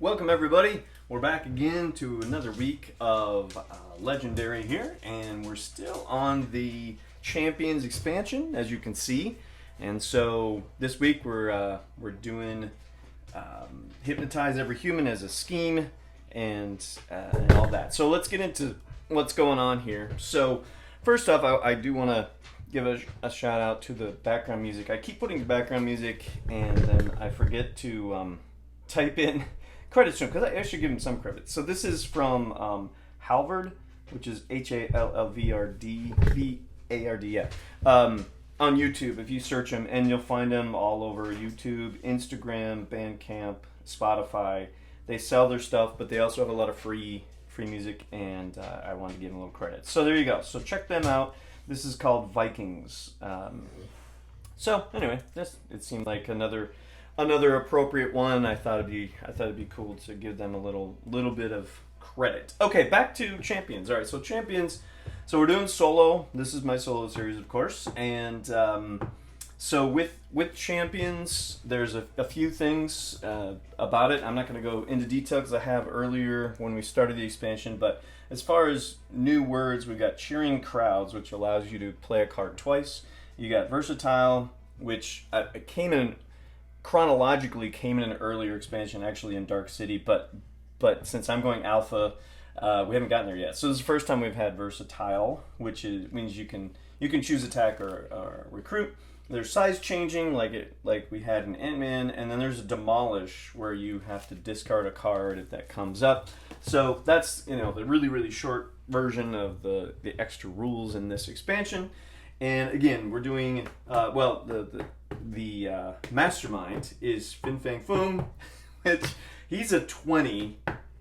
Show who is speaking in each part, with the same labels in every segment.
Speaker 1: Welcome everybody. We're back again to another week of Legendary here, and we're still on the Champions expansion, as you can see. And so this week we're doing Hypnotize every human as a scheme and all that. So let's get into what's going on here. So first off, I do want to give a shout out to the background music. I keep putting the background music and then I forget to type in credits to him because I should give him some credit. So this is from Halvard, which is Hallvard, yeah. On YouTube, if you search him, and you'll find him all over YouTube, Instagram, Bandcamp, Spotify. They sell their stuff, but they also have a lot of free music, and I wanted to give them a little credit. So there you go. So check them out. This is called Vikings. So anyway, it seemed like another appropriate one. I thought it'd be cool to give them a little bit of credit. Okay, back to Champions. All right, so Champions. So we're doing solo. This is my solo series, of course, and so with Champions, there's a few things about it. I'm not going to go into detail because I have earlier when we started the expansion. But as far as new words, we've got Cheering Crowds, which allows you to play a card twice. You got Versatile, which chronologically came in an earlier expansion, actually in Dark City, but since I'm going alpha, we haven't gotten there yet. So this is the first time we've had Versatile, which means you can choose attack or recruit. There's size changing, like we had in Ant-Man, and then there's a Demolish, where you have to discard a card if that comes up. So that's the really short version of the extra rules in this expansion. And again, we're doing the Mastermind is Fang Foom, which he's a 20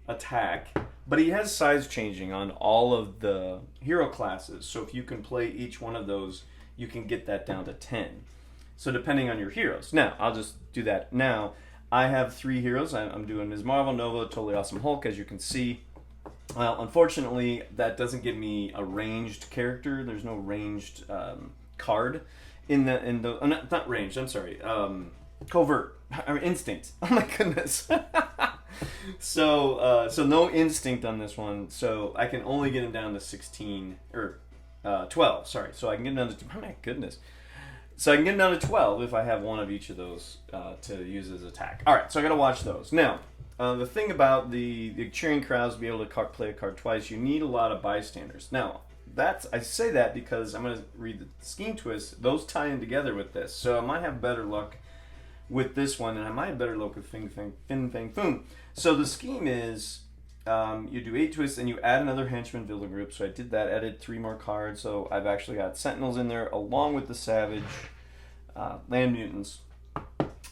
Speaker 1: attack, but he has size changing on all of the hero classes. So if you can play each one of those, you can get that down to 10. So depending on your heroes. Now, I'll just do that now. I have 3 heroes. I'm doing Ms. Marvel, Nova, Totally Awesome Hulk, as you can see. Well, unfortunately, that doesn't give me a ranged character. There's no ranged card in the not ranged. I'm sorry. Covert or instinct. Oh my goodness. So no instinct on this one. So I can only get him down to 16 or 12. Sorry. So I can get him down to oh my goodness. So I can get him down to 12 if I have one of each of those to use as attack. All right. So I got to watch those now. The thing about the Cheering Crowds to be able to play a card twice, you need a lot of bystanders. Now, I say that because I'm going to read the scheme twist. Those tie in together with this. So I might have better luck with this one, and I might have better luck with Fang Foom. So the scheme is you do 8 twists, and you add another Henchman villain group. So I did that, added 3 more cards. So I've actually got Sentinels in there, along with the Savage Land Mutants.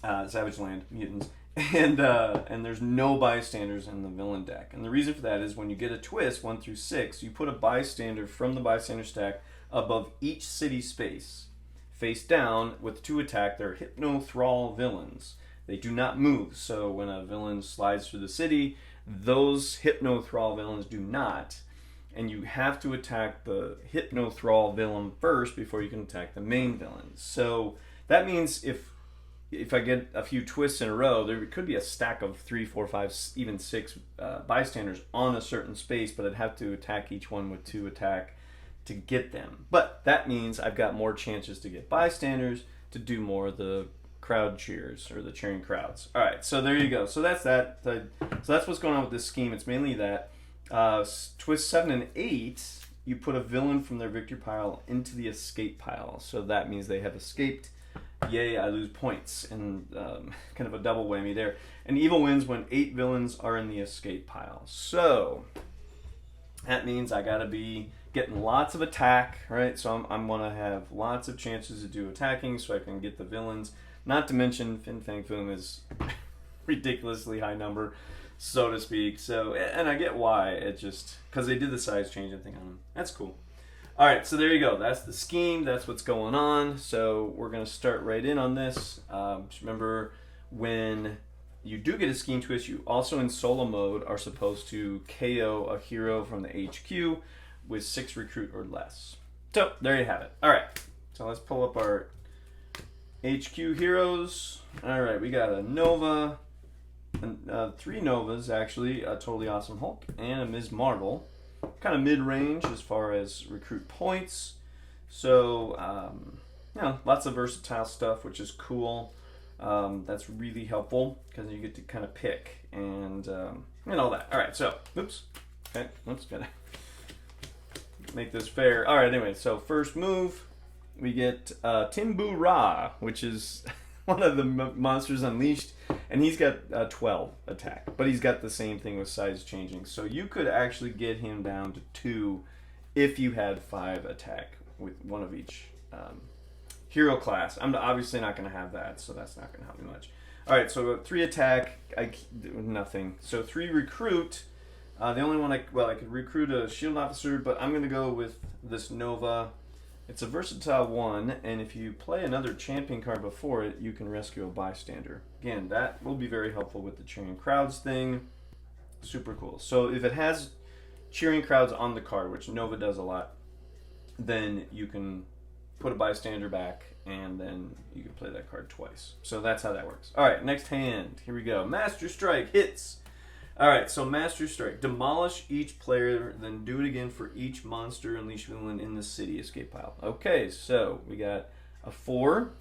Speaker 1: Savage Land Mutants. And there's no bystanders in the villain deck. And the reason for that is when you get a twist, 1 through 6, you put a bystander from the bystander stack above each city space. Face down with 2 attack. They're Hypno-Thrall villains. They do not move. So when a villain slides through the city, those Hypno-Thrall villains do not. And you have to attack the Hypno-Thrall villain first before you can attack the main villain. So that means if I get a few twists in a row, there could be a stack of 3, 4, 5, even 6 bystanders on a certain space, but I'd have to attack each one with 2 attack to get them. But that means I've got more chances to get bystanders to do more of the crowd cheers or the cheering crowds. All right, so there you go. So that's that. So that's what's going on with this scheme. It's mainly that. Twist 7 and 8, you put a villain from their victory pile into the escape pile. So that means they have escaped. Yay, I lose points, and kind of a double whammy there. And evil wins when 8 villains are in the escape pile. So that means I gotta be getting lots of attack, right? So I'm gonna have lots of chances to do attacking, so I can get the villains. Not to mention, Fang Foom is ridiculously high number, so to speak. So, and I get why. It just because they did the size changing thing on him. That's cool. All right, so there you go. That's the scheme. That's what's going on. So we're going to start right in on this. Just remember, when you do get a scheme twist, you also in solo mode are supposed to KO a hero from the HQ with 6 recruit or less. So there you have it. All right, so let's pull up our HQ heroes. All right, we got a Nova, and 3 Novas, actually, a Totally Awesome Hulk, and a Ms. Marvel. Kind of mid-range as far as recruit points. So, lots of versatile stuff, which is cool. That's really helpful because you get to kind of pick and all that. All right, so, oops. Okay, gotta make this fair. All right, anyway, so first move, we get Timbu Ra, which is one of the monsters unleashed, and he's got 12 attack, but he's got the same thing with size changing. So you could actually get him down to 2 if you had 5 attack with one of each hero class. I'm obviously not going to have that, so that's not going to help me much. All right, so 3 attack, nothing. So 3 recruit. The only one I could recruit a shield officer, but I'm going to go with this Nova. It's a versatile one, and if you play another champion card before it, you can rescue a bystander. Again, that will be very helpful with the cheering crowds thing. Super cool. So if it has cheering crowds on the card, which Nova does a lot, then you can put a bystander back, and then you can play that card twice. So that's how that works. All right, next hand. Here we go. Master Strike hits. All right, so Master Strike. Demolish each player, then do it again for each monster unleash villain in the city escape pile. Okay, so we got a 4.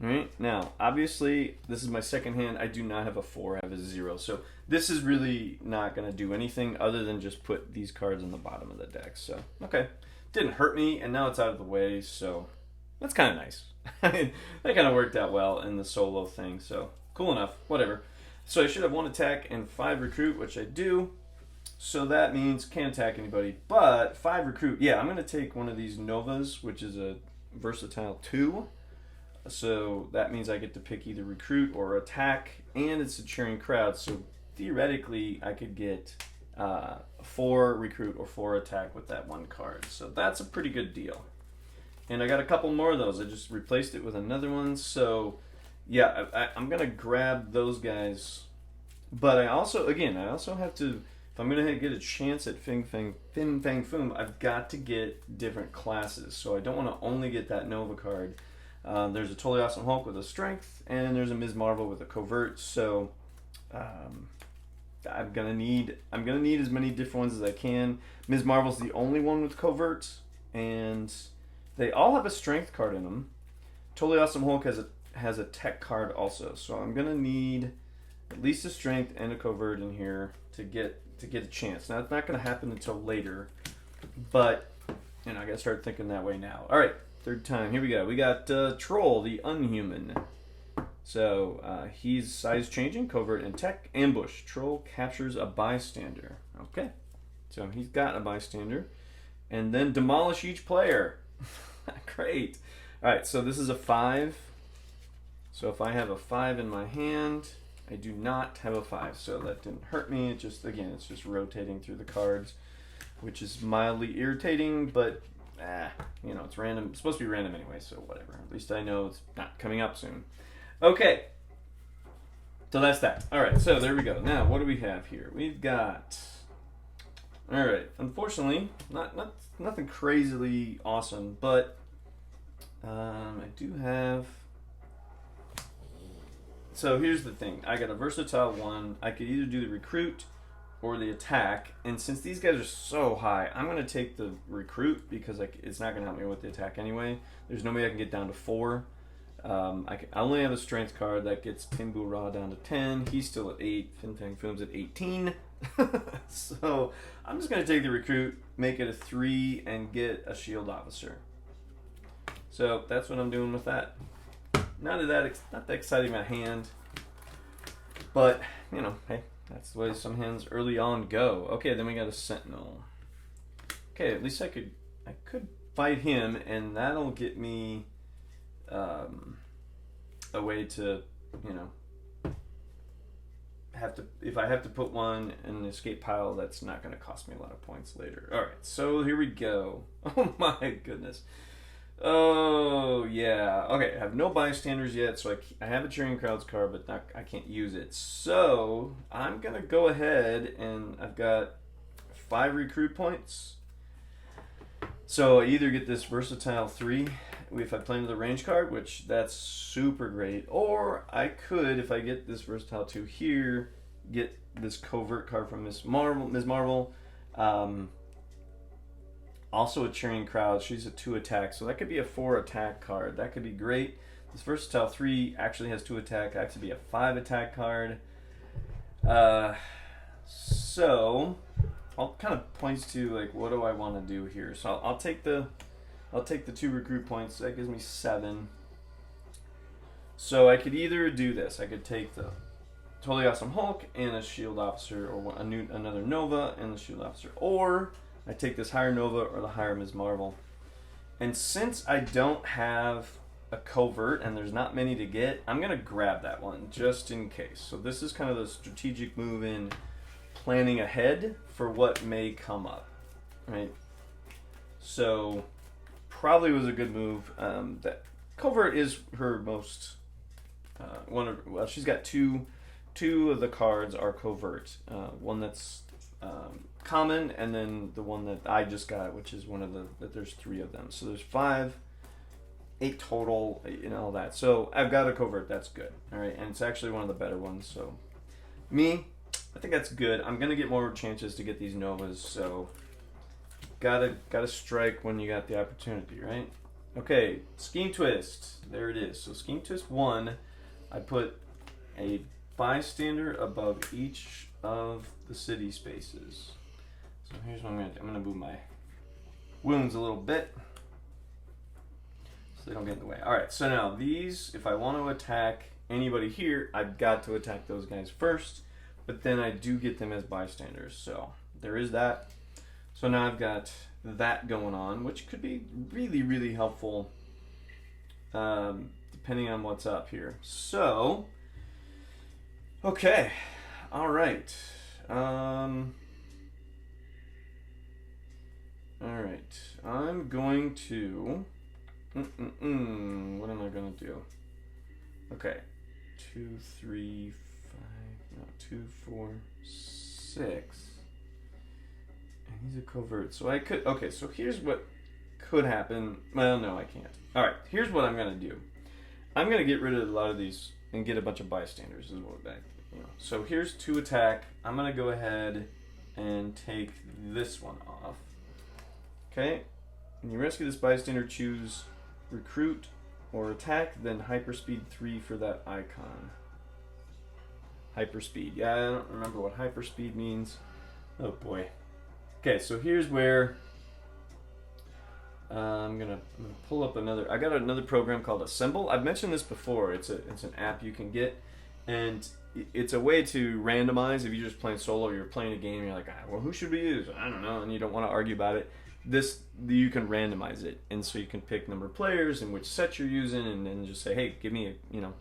Speaker 1: All right, now, obviously, this is my second hand. I do not have a 4. I have a 0. So this is really not going to do anything other than just put these cards on the bottom of the deck. So, okay. Didn't hurt me, and now it's out of the way, so that's kind of nice. I mean, that kind of worked out well in the solo thing, so cool enough. Whatever. So I should have 1 attack and 5 recruit, which I do. So that means can't attack anybody. But 5 recruit, yeah, I'm going to take one of these Novas, which is a versatile 2. So that means I get to pick either recruit or attack, and it's a cheering crowd. So theoretically, I could get 4 recruit or 4 attack with that 1 card. So that's a pretty good deal. And I got a couple more of those. I just replaced it with another one. So yeah, I'm going to grab those guys. But I also have to, if I'm going to get a chance at Fang Foom, I've got to get different classes. So I don't want to only get that Nova card. There's a Totally Awesome Hulk with a strength, and there's a Ms. Marvel with a covert. So I'm gonna need as many different ones as I can. Ms. Marvel's the only one with covert, and they all have a strength card in them. Totally Awesome Hulk has a tech card also, so I'm gonna need at least a strength and a covert in here to get a chance. Now it's not gonna happen until later, but I gotta start thinking that way now. All right, third time. Here we go. We got Troll, the Unhuman. So he's size changing, covert and tech. Ambush. Troll captures a bystander. Okay. So he's got a bystander. And then demolish each player. Great. Alright, so this is a 5. So if I have a 5 in my hand, I do not have a 5. So that didn't hurt me. It just, again, it's just rotating through the cards, which is mildly irritating, but it's random. It's supposed to be random anyway, so whatever. At least I know it's not coming up soon. Okay, so that's that. All right, so there we go. Now, what do we have here? We've got. All right. Unfortunately, nothing crazily awesome, but I do have. So here's the thing. I got a versatile one. I could either do the recruit or the attack, and since these guys are so high, I'm going to take the recruit because it's not going to help me with the attack anyway. There's no way I can get down to 4. I only have a strength card that gets Timbu Ra down to 10. He's still at 8. Fang Foom's at 18. So I'm just going to take the recruit, make it a 3, and get a shield officer. So that's what I'm doing with that. Not that exciting a hand, but hey, that's the way some hands early on go. Okay, then we got a Sentinel. Okay, at least I could fight him, and that'll get me a way to, if I have to put one in the escape pile, that's not going to cost me a lot of points later. All right, so here we go. Oh my goodness. Oh yeah. Okay, I have no bystanders yet, so I have a cheering crowds card, but I can't use it. So I'm gonna go ahead, and I've got 5 recruit points. So I either get this versatile 3 if I play another range card, which that's super great. Or I could, if I get this versatile 2 here, get this covert card from Ms. Marvel. Also a cheering crowd. She's a 2 attack, so that could be a 4 attack card. That could be great. This versatile 3 actually has 2 attack. That could be a 5 attack card. So I'll kind of points to like what do I want to do here. So I'll take the 2 recruit points. That gives me 7. So I could either do this. I could take the Totally Awesome Hulk and a Shield Officer, or another Nova and the Shield Officer, or I take this higher Nova or the higher Ms. Marvel. And since I don't have a covert and there's not many to get, I'm gonna grab that one just in case. So this is kind of the strategic move in planning ahead for what may come up, right? So probably was a good move. That covert is her most well, she's got two of the cards are covert. One that's common, and then the one that I just got, which is one of that there's 3 of them. So there's 8 total, all that. So I've got a covert, that's good. All right, and it's actually one of the better ones. So I think that's good. I'm gonna get more chances to get these Novas, so gotta strike when you got the opportunity, right? Okay, Scheme Twist. There it is. So Scheme Twist 1, I put a bystander above each of the city spaces. So here's what I'm gonna do. I'm gonna move my wounds a little bit so they don't get in the way. Alright, so now these, if I want to attack anybody here, I've got to attack those guys first, but then I do get them as bystanders. So there is that. So now I've got that going on, which could be really, really helpful depending on what's up here. So, okay. All right. All right. I'm going to... what am I going to do? Okay. 2, 3, 5... No, 2, 4, 6... And he's a covert. So I could... Okay, so here's what could happen. Well, no, I can't. Alright, here's what I'm going to do. I'm going to get rid of a lot of these and get a bunch of bystanders. Is what that, So here's 2 attack. I'm going to go ahead and take this one off. Okay? When you rescue this bystander, choose recruit or attack, then hyperspeed 3 for that icon. Hyperspeed. Yeah, I don't remember what hyperspeed means. Oh boy. Okay, so here's where I'm gonna pull up another. I got another program called Assemble. I've mentioned this before. It's an app you can get, and it's a way to randomize. If you're just playing solo, or you're playing a game, you're like, well, who should we use? I don't know, and you don't want to argue about it. You can randomize it, and so you can pick number of players and which set you're using, and then just say, hey, give me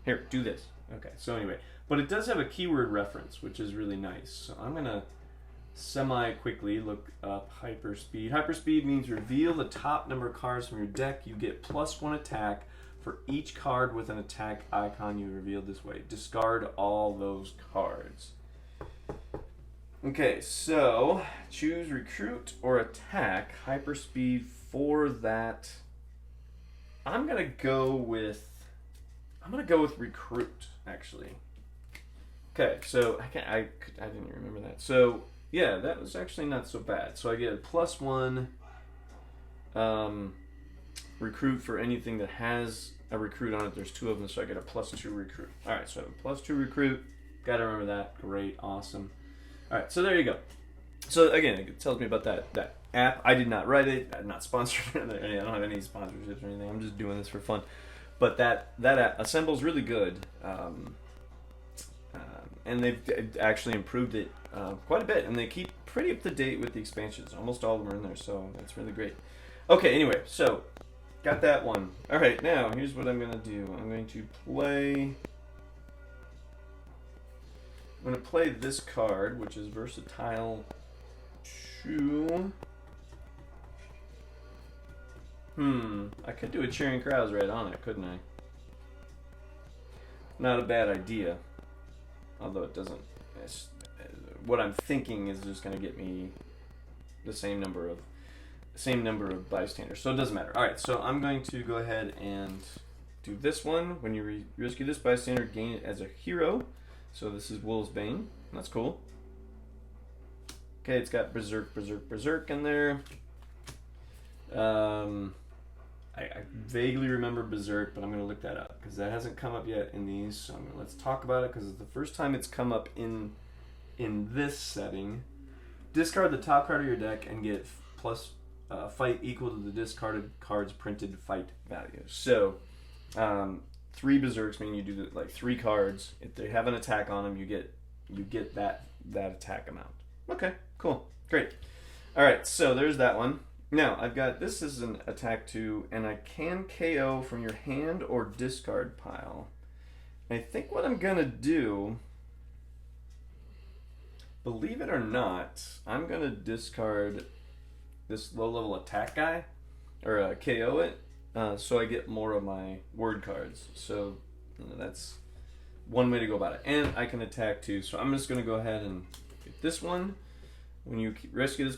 Speaker 1: here, do this. Okay. So anyway, but it does have a keyword reference, which is really nice. So I'm gonna semi-quickly look up hyperspeed. Hyperspeed means reveal the top number of cards from your deck. You get +1 attack for each card with an attack icon you revealed this way. Discard all those cards. Okay, so choose recruit or attack. Hyperspeed for that. I'm gonna go with recruit, actually. Okay, so I didn't remember that. So yeah, that was actually not so bad. So I get a +1 recruit for anything that has a recruit on it. There's 2 of them, so I get a +2 recruit. All right, so +2 recruit. Got to remember that. Great, awesome. All right, so there you go. So again, it tells me about that app. I did not write it. I'm not sponsored. I don't have any sponsorships or anything. I'm just doing this for fun. But that app, Assemble's really good. And they've actually improved it quite a bit, and they keep pretty up to date with the expansions. Almost all of them are in there, so that's really great. Okay, anyway, so got that one. All right, now here's what I'm gonna do. I'm going to play this card, which is Versatile 2. I could do a Cheering Crowds right on it, couldn't I? Not a bad idea. Although it doesn't... what I'm thinking is just going to get me the same number of same number of bystanders, so it doesn't matter. All right, so I'm going to go ahead and do this one. When you rescue this bystander, gain it as a hero. So this is Wolf's Bane. That's cool. Okay, it's got Berserk, Berserk, Berserk in there. I vaguely remember Berserk, but I'm going to look that up because that hasn't come up yet in these. So let's talk about it because it's the first time it's come up in this setting. Discard the top card of your deck and get plus fight equal to the discarded card's printed fight value. So 3 Berserks mean you do like 3 cards. If they have an attack on them, you get that attack amount. Okay, cool, great. All right, so there's that one. Now, I've got, this is an attack 2, and I can KO from your hand or discard pile. I think what I'm going to do, believe it or not, I'm going to discard this low-level attack guy, or KO it, so I get more of my word cards. So that's one way to go about it. And I can attack too, so I'm just going to go ahead and get this one. When you rescue this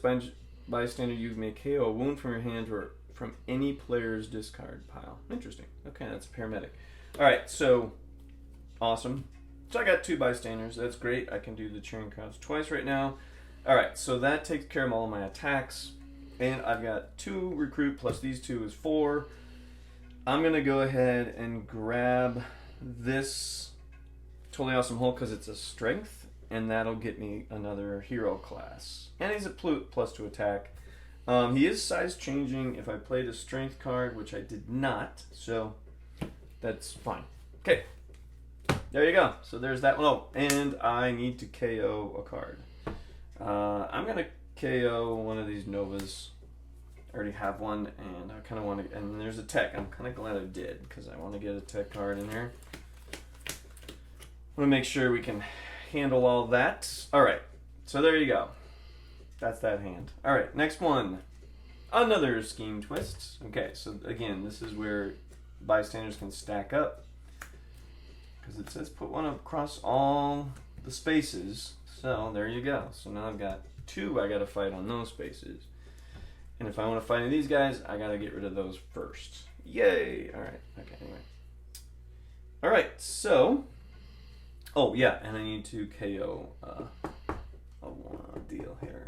Speaker 1: bystander, you may KO a wound from your hand or from any player's discard pile. Interesting. Okay, that's a paramedic. Alright, so awesome. So I got 2 bystanders. That's great. I can do the cheering crowds twice right now. Alright, so that takes care of all of my attacks. And I've got 2 recruit plus these 2 is 4. I'm going to go ahead and grab this Totally Awesome Hulk because it's a strength. And that'll get me another hero class. And he's a plus 2 attack. He is size changing if I played a strength card, which I did not. So that's fine. Okay. There you go. So there's that one. Oh, and I need to KO a card. I'm going to KO one of these Novas. I already have one, and I kind of want to... And there's a tech. I'm kind of glad I did, because I want to get a tech card in there. I want to make sure we can handle all that. Alright, so there you go. That's that hand. Alright, next one. Another scheme twist. Okay, so again, this is where bystanders can stack up. Because it says put one across all the spaces. So there you go. So now I've got 2 I got to fight on those spaces. And if I want to fight any of these guys, I got to get rid of those first. Yay! Alright, okay, anyway. Alright, so... Oh, yeah, and I need to KO a deal here.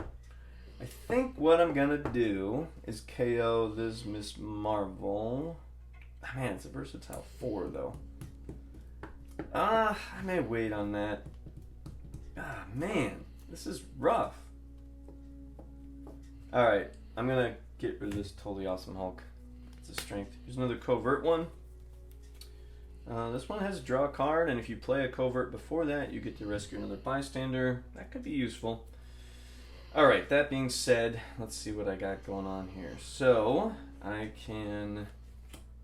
Speaker 1: I think what I'm going to do is KO this Miss Marvel. Man, it's a versatile 4, though. I may wait on that. Man, this is rough. Alright, I'm going to get rid of this Totally Awesome Hulk. It's a strength. Here's another covert one. This one has draw a card, and if you play a covert before that, you get to rescue another bystander. That could be useful. Alright, that being said, let's see what I got going on here. So, I can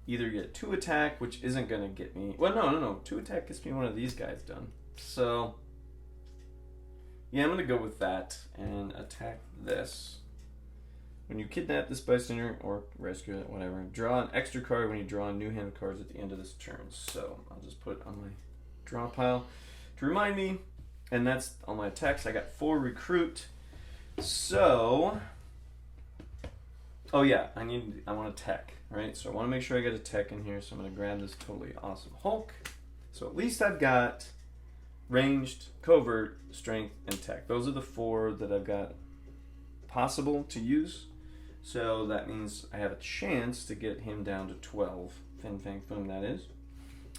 Speaker 1: either get 2 attack, which isn't going to get me... Well, no. 2 attack gets me one of these guys done. So, yeah, I'm going to go with that and attack this. When you kidnap this bystander or rescue it, whatever, draw an extra card when you draw new hand cards at the end of this turn. So I'll just put it on my draw pile to remind me. And that's all my attacks. I got 4 recruit. So, oh yeah, I want a tech, right? So I want to make sure I get a tech in here. So I'm going to grab this Totally Awesome Hulk. So at least I've got ranged, covert, strength, and tech. Those are the 4 that I've got possible to use. So that means I have a chance to get him down to 12. Fang, Foom, that is.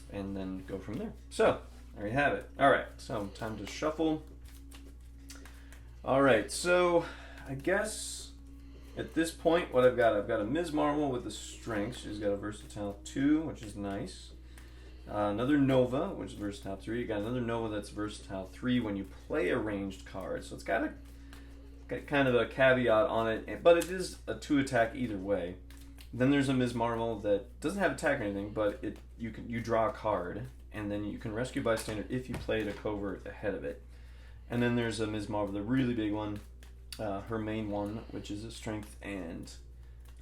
Speaker 1: And then go from there. So, there you have it. Alright, so time to shuffle. Alright, so I guess at this point what I've got a Ms. Marvel with the strength. She's got a versatile 2, which is nice. Another Nova, which is versatile 3. You got another Nova that's versatile 3 when you play a ranged card. So it's got kind of a caveat on it, but it is a 2 attack either way. Then there's a Ms. Marvel that doesn't have attack or anything, but you draw a card, and then you can rescue bystander if you played a covert ahead of it. And then there's a Ms. Marvel, the really big one, her main one, which is a strength, and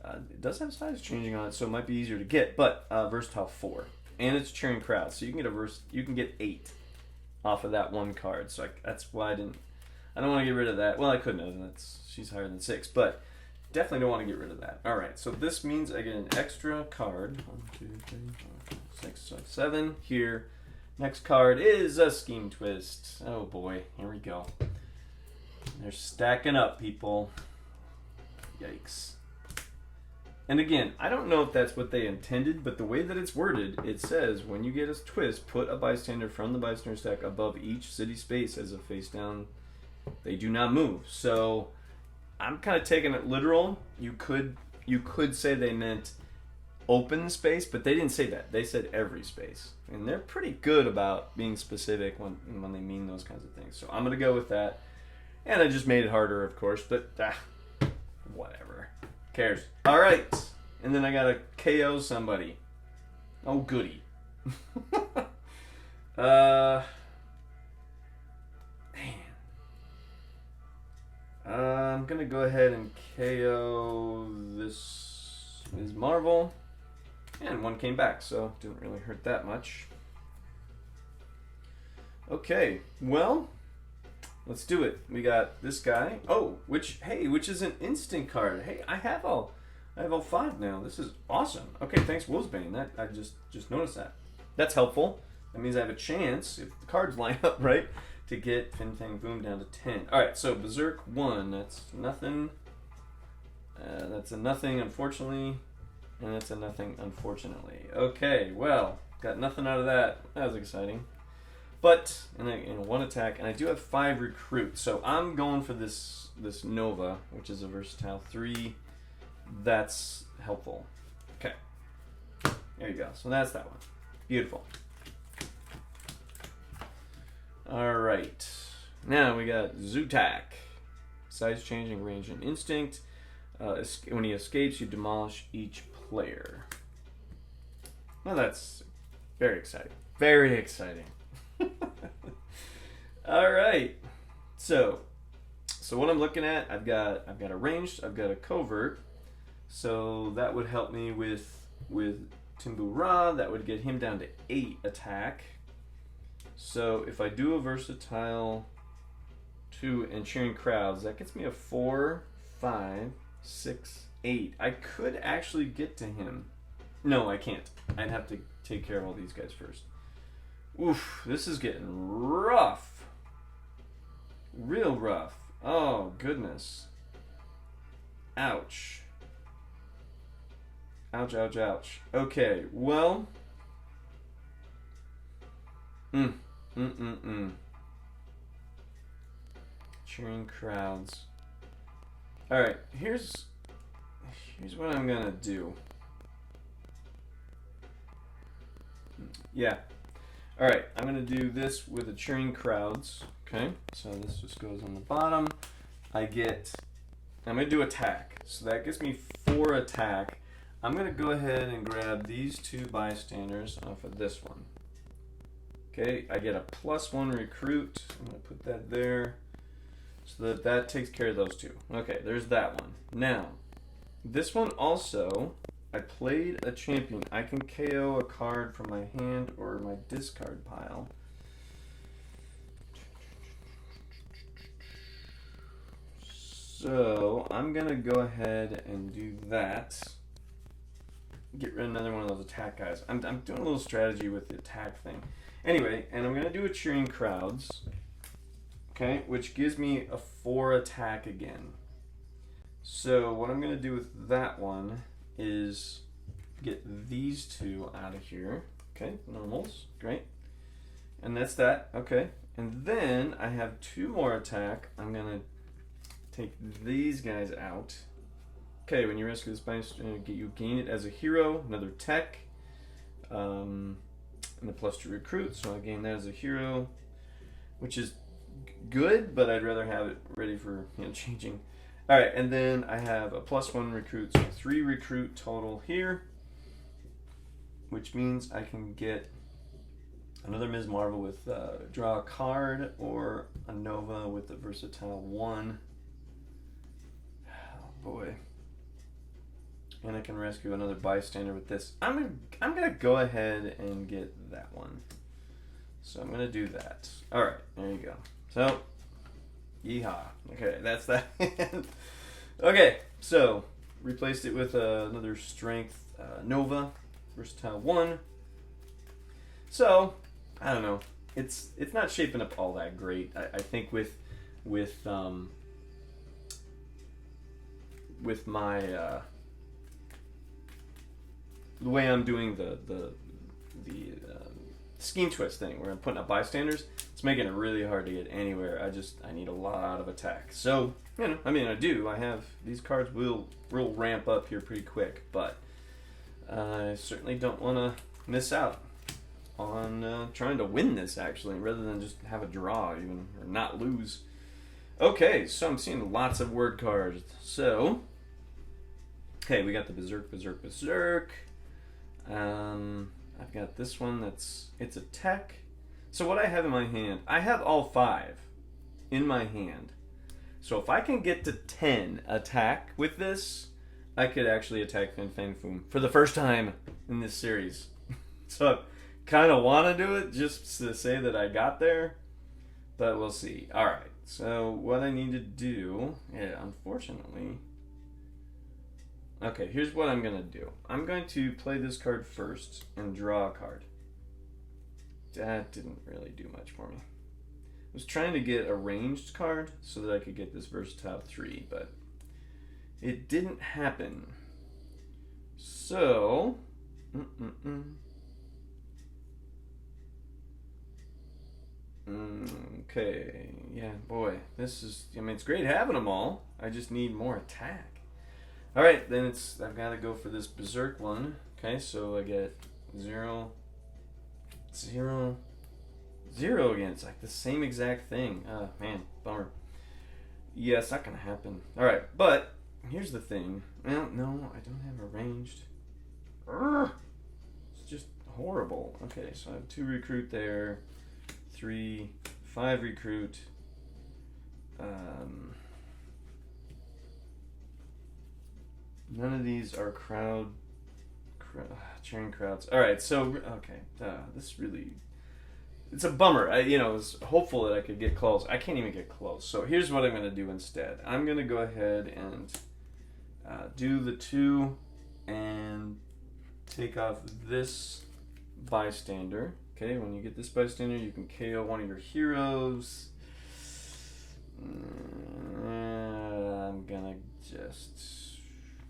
Speaker 1: it does have size changing on it, so it might be easier to get, but versatile 4, and it's cheering crowd, so you can get 8 off of that one card. So that's why I don't want to get rid of that. Well, I couldn't have. She's higher than 6, but definitely don't want to get rid of that. All right, so this means I get an extra card. 1, 2, 3, 4, 5, 6, 7 here. Next card is a Scheme Twist. Oh boy, here we go. They're stacking up, people. Yikes. And again, I don't know if that's what they intended, but the way that it's worded, it says, when you get a twist, put a bystander from the bystander stack above each city space as a face down. They do not move. So I'm kind of taking it literal. You could say they meant open space, but they didn't say that. They said every space. And they're pretty good about being specific when they mean those kinds of things. So I'm going to go with that. And I just made it harder, of course, but whatever. Cares. All right. And then I got to KO somebody. Oh, goody. Man. I'm going to go ahead and KO this Ms. Marvel. And one came back, so didn't really hurt that much. Okay, well, let's do it. We got this guy. Oh, which is an instant card. Hey, I have all 5 now. This is awesome. Okay, thanks, Wolfsbane. That I just noticed that. That's helpful. That means I have a chance, if the cards line up right, to get Fin Fang Foom down to 10. All right, so Berserk 1. That's nothing. That's a nothing, unfortunately. And that's a nothing, unfortunately. Okay, well, got nothing out of that. That was exciting. But, in 1 attack, and I do have 5 recruits, so I'm going for this Nova, which is a versatile 3. That's helpful. Okay. There you go. So that's that one. Beautiful. Alright. Now we got Zutak. Size changing, range, and instinct. When he escapes, you demolish each player. Well, that's very exciting. Very exciting. All right. So what I'm looking at, I've got a ranged, I've got a covert. So that would help me with Timbu Ra. That would get him down to 8 attack. So if I do a versatile 2 and cheering crowds, that gets me a 4, 5, 6, 8. I could actually get to him. No, I can't. I'd have to take care of all these guys first. Oof, this is getting rough. Real rough. Oh, goodness. Ouch. Ouch, ouch, ouch. Okay, well. Cheering crowds. Alright, here's what I'm gonna do. Yeah. Alright, I'm going to do this with the cheering crowds. Okay, so this just goes on the bottom. I'm going to do attack. So that gives me 4 attack. I'm going to go ahead and grab these 2 bystanders off of this one. Okay, I get a +1 recruit. I'm going to put that there. So that takes care of those 2. Okay, there's that one. Now, this one also, I played a champion. I can KO a card from my hand or my discard pile. So I'm going to go ahead and do that. Get rid of another one of those attack guys. I'm doing a little strategy with the attack thing. Anyway, and I'm going to do a cheering crowds. Okay, which gives me a 4 attack again. So what I'm going to do with that one is get these 2 out of here. Okay, normals, great. And that's that, okay. And then I have 2 more attack. I'm going to take these guys out. Okay, when you rescue this bystander, you gain it as a hero, another tech, and the +2 recruit. So I gain that as a hero, which is good, but I'd rather have it ready for changing. All right, and then I have a +1 recruit, so 3 recruit total here, which means I can get another Ms. Marvel with draw a card or a Nova with the versatile 1. Oh boy. And I can rescue another bystander with this. I'm gonna go ahead and get that one. So I'm gonna do that. All right, there you go. So, yeehaw. Okay, that's that. Okay, so replaced it with another strength Nova, versatile 1. So, I don't know. It's not shaping up all that great. I think with my the way I'm doing the scheme twist thing, where I'm putting up bystanders, it's making it really hard to get anywhere. I need a lot of attack. So, I mean, I have these cards will ramp up here pretty quick, but I certainly don't want to miss out on trying to win this, actually, rather than just have a draw even, or not lose. Okay, so I'm seeing lots of word cards. So, okay, we got the Berserk. I've got this one it's a tech. So what I have in my hand, I have all 5 in my hand. So if I can get to 10 attack with this, I could actually attack Fang Foom for the first time in this series. So I kind of want to do it just to say that I got there, but we'll see. All right. So what I need to do, unfortunately. Okay, here's what I'm going to do. I'm going to play this card first and draw a card. That didn't really do much for me. I was trying to get a ranged card so that I could get this versatile 3, but it didn't happen. So, okay, yeah, boy, this is, I mean, it's great having them all. I just need more attack. All right, then I've got to go for this Berserk one. Okay, so I get 0, 0, 0 again. It's like the same exact thing. Man, bummer. Yeah, it's not going to happen. All right, but here's the thing. Well, no, I don't have a ranged. It's just horrible. Okay, so I have 2 recruit there, 3, 5 recruit. None of these are cheering crowds. All right, so okay, this really, it's a bummer. I was hopeful that I could get close. I can't even get close. So here's what I'm going to do instead. I'm going to go ahead and do the 2 and take off this bystander. Okay, when you get this bystander, you can KO one of your heroes. I'm gonna just,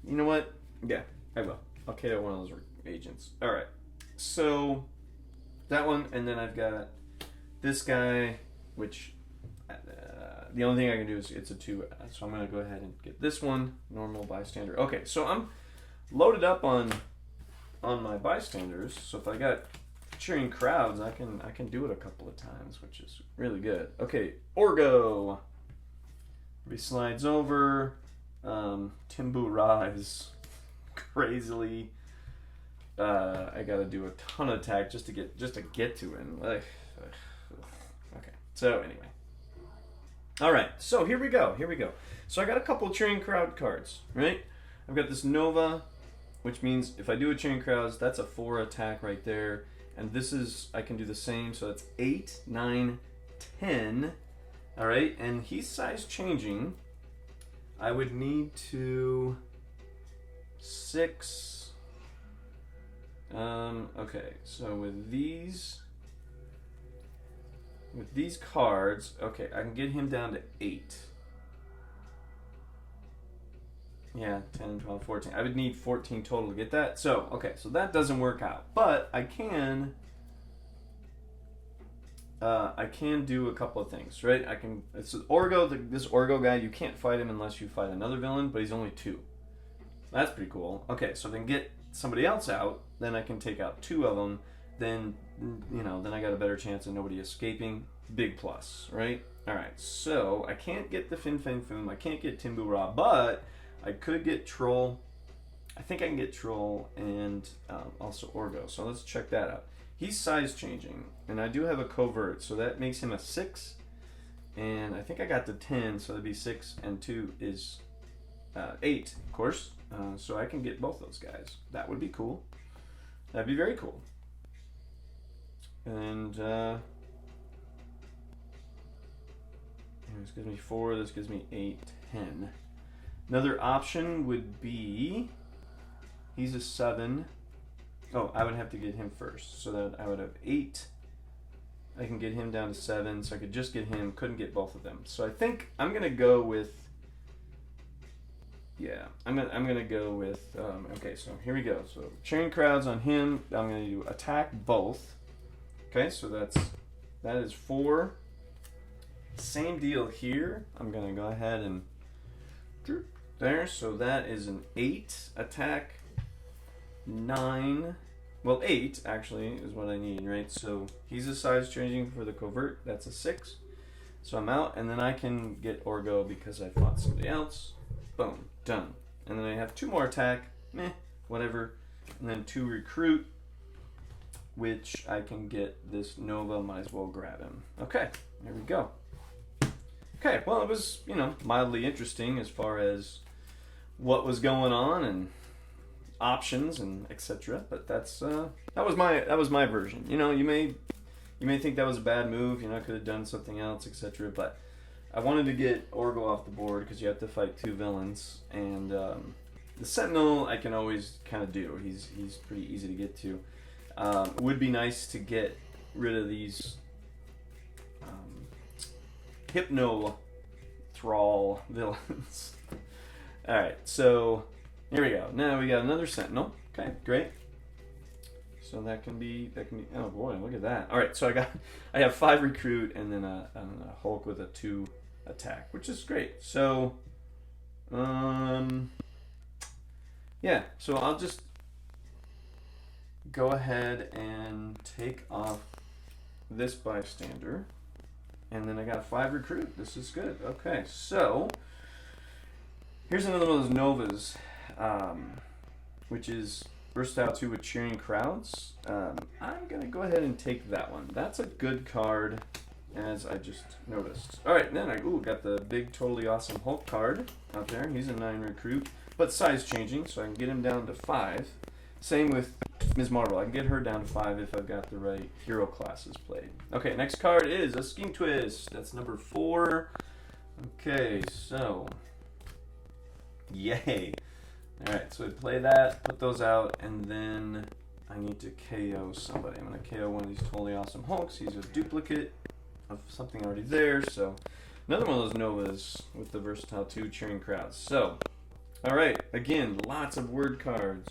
Speaker 1: you know what? Yeah, I will. I'll KO one of those agents. All right. So that one, and then I've got this guy, which the only thing I can do is it's a 2. So I'm gonna go ahead and get this one, normal bystander. Okay, so I'm loaded up on my bystanders. So if I got cheering crowds, I can do it a couple of times, which is really good. Okay, Orgo. He slides over. Timbu Rise. Crazily. I gotta do a ton of attack just to get to him. Okay. So anyway. Alright, so here we go. So I got a couple of cheering crowd cards, right? I've got this Nova, which means if I do a cheering crowds, that's a 4 attack right there. And this is, I can do the same, so that's 8, 9, 10. All right, and he's size changing. I would need to 6. Okay, so with these cards, okay, I can get him down to 8. Yeah, 10, 12, 14. I would need 14 total to get that. So, okay, so that doesn't work out. But I can do a couple of things, right? It's Orgo, this Orgo guy, you can't fight him unless you fight another villain, but he's only 2. That's pretty cool. Okay, so then get somebody else out, then I can take out 2 of them, then I got a better chance of nobody escaping. Big plus, right? All right, so I can't get the Fang Foom, I can't get Timbu Ra, but I could get Troll. I think I can get Troll and also Orgo. So let's check that out. He's size changing, and I do have a covert, so that makes him a 6. And I think I got to 10, so that'd be 6 and 2 is 8, of course. So I can get both those guys. That would be cool. That'd be very cool. And this gives me 4. This gives me 8, 10. Another option would be, he's a 7. Oh, I would have to get him first. So that I would have 8. I can get him down to 7. So I could just get him. Couldn't get both of them. So I think I'm going to go with... Yeah, I'm gonna go with... okay, so here we go. So cheering crowds on him. I'm going to do attack both. Okay, so that is 4. Same deal here. I'm going to go ahead and... There, so that is an 8 attack, 9, well 8 actually is what I need, right? So he's a size changing for the covert, that's a 6. So I'm out, and then I can get Orgo because I fought somebody else. Boom, done. And then I have 2 more attack, whatever, and then 2 recruit, which I can get this Nova, might as well grab him. Okay, there we go. Okay, well it was, mildly interesting as far as what was going on and options and etc. But that was my version. You may think that was a bad move. I could have done something else, etc. But I wanted to get Orgo off the board because you have to fight 2 villains, and the Sentinel I can always kind of do. He's pretty easy to get to. It would be nice to get rid of these Hypno Thrall villains. Alright, so here we go. Now we got another Sentinel. Okay, great. So that can be oh boy, look at that. Alright, so I have 5 recruit and then a Hulk with a 2 attack, which is great. So yeah, so I'll just go ahead and take off this bystander. And then I got 5 recruit. This is good. Okay, so here's another one of those Novas, which is versatile 2 with cheering crowds. I'm going to go ahead and take that one. That's a good card, as I just noticed. Alright, then I got the big, totally awesome Hulk card out there. He's a 9 recruit, but size changing, so I can get him down to 5. Same with Ms. Marvel. I can get her down to 5 if I've got the right hero classes played. Okay, next card is a Scheme Twist. That's number 4. Okay, so... Yay! Alright, so I play that, put those out, and then I need to KO somebody. I'm going to KO one of these totally awesome Hulks. He's a duplicate of something already there, so... Another one of those Novas with the versatile 2 cheering crowds. So, alright, again, lots of word cards.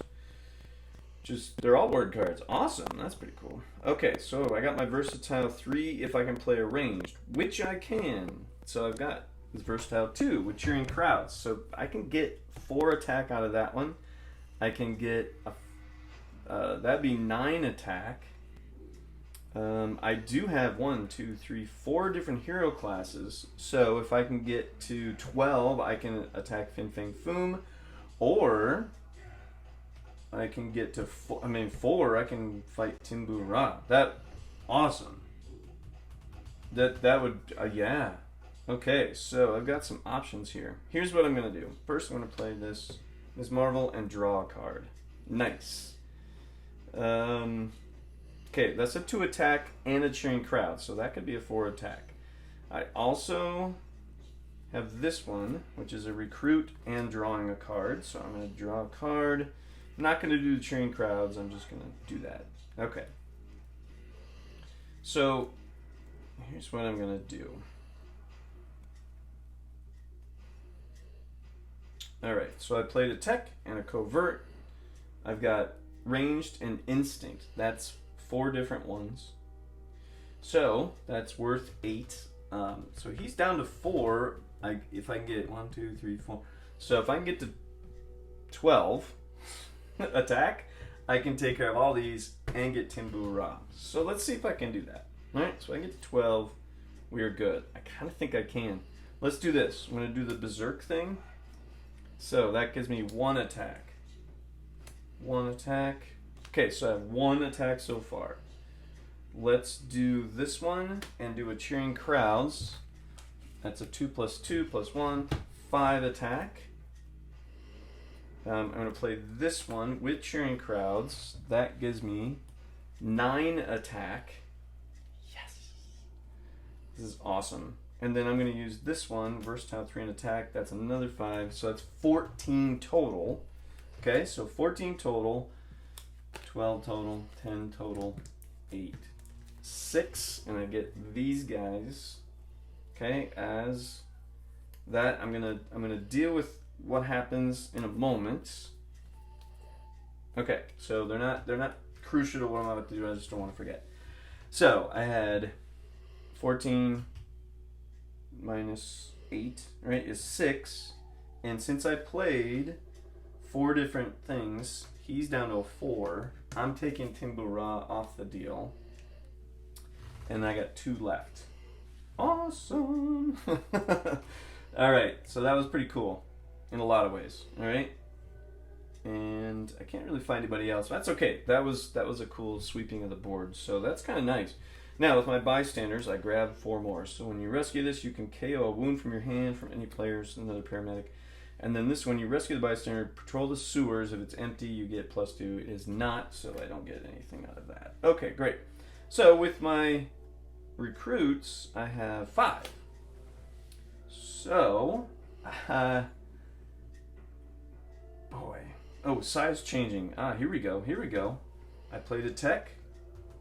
Speaker 1: They're all word cards. Awesome. That's pretty cool. Okay, so I got my versatile 3 if I can play a ranged, which I can. So I've got this versatile 2 with cheering crowds. So I can get 4 attack out of that one. I can get, that'd be 9 attack. I do have 1, 2, 3, 4 different hero classes. So if I can get to 12, I can attack Fang Foom, or... I can get to 4. I can fight Timbu Ra. Awesome. That would yeah. Okay, so I've got some options here. Here's what I'm gonna do. First, I'm gonna play this Ms. Marvel and draw a card. Nice. Okay, that's a 2 attack and a cheering crowd, so that could be a 4 attack. I also have this one, which is a recruit and drawing a card. So I'm gonna draw a card. I'm not going to do the cheering crowds, I'm just going to do that. Okay. So, here's what I'm going to do. Alright, so I played a tech and a covert. I've got ranged and instinct. That's 4 different ones. So, that's worth 8. So he's down to 4. If I can get 1, 2, 3, 4. So if I can get to 12... attack, I can take care of all these and get Timbu Ra. So let's see if I can do that. Alright, so I get to 12. We are good. I kind of think I can. Let's do this. I'm going to do the Berserk thing. So that gives me 1 attack. 1 attack. Okay, so I have 1 attack so far. Let's do this one and do a cheering crowds. That's a 2 + 2 + 1, 5 attack. I'm going to play this one with cheering crowds. That gives me 9 attack. Yes! This is awesome. And then I'm going to use this one, versatile 3 and attack. That's another 5. So that's 14 total. Okay, so 14 total, 12 total, 10 total, 8, 6. And I get these guys, okay, as that. I'm gonna deal with what happens in a moment. Okay, so they're not crucial to what I'm about to do. I just don't want to forget. So I had 14 minus 8, right, is 6. And since I played 4 different things, he's down to a 4. I'm taking Timbura off the deal. And I got 2 left. Awesome! Alright, so that was pretty cool in a lot of ways. Alright? And I can't really find anybody else. That's okay. That was a cool sweeping of the board. So that's kind of nice. Now, with my bystanders, I grab 4 more. So when you rescue this, you can KO a wound from your hand from any players, another paramedic. And then this one, you rescue the bystander, patrol the sewers. If it's empty, you get +2. It is not, so I don't get anything out of that. Okay, great. So with my recruits, I have 5. So, boy. Oh, size changing. Here we go. I played a tech.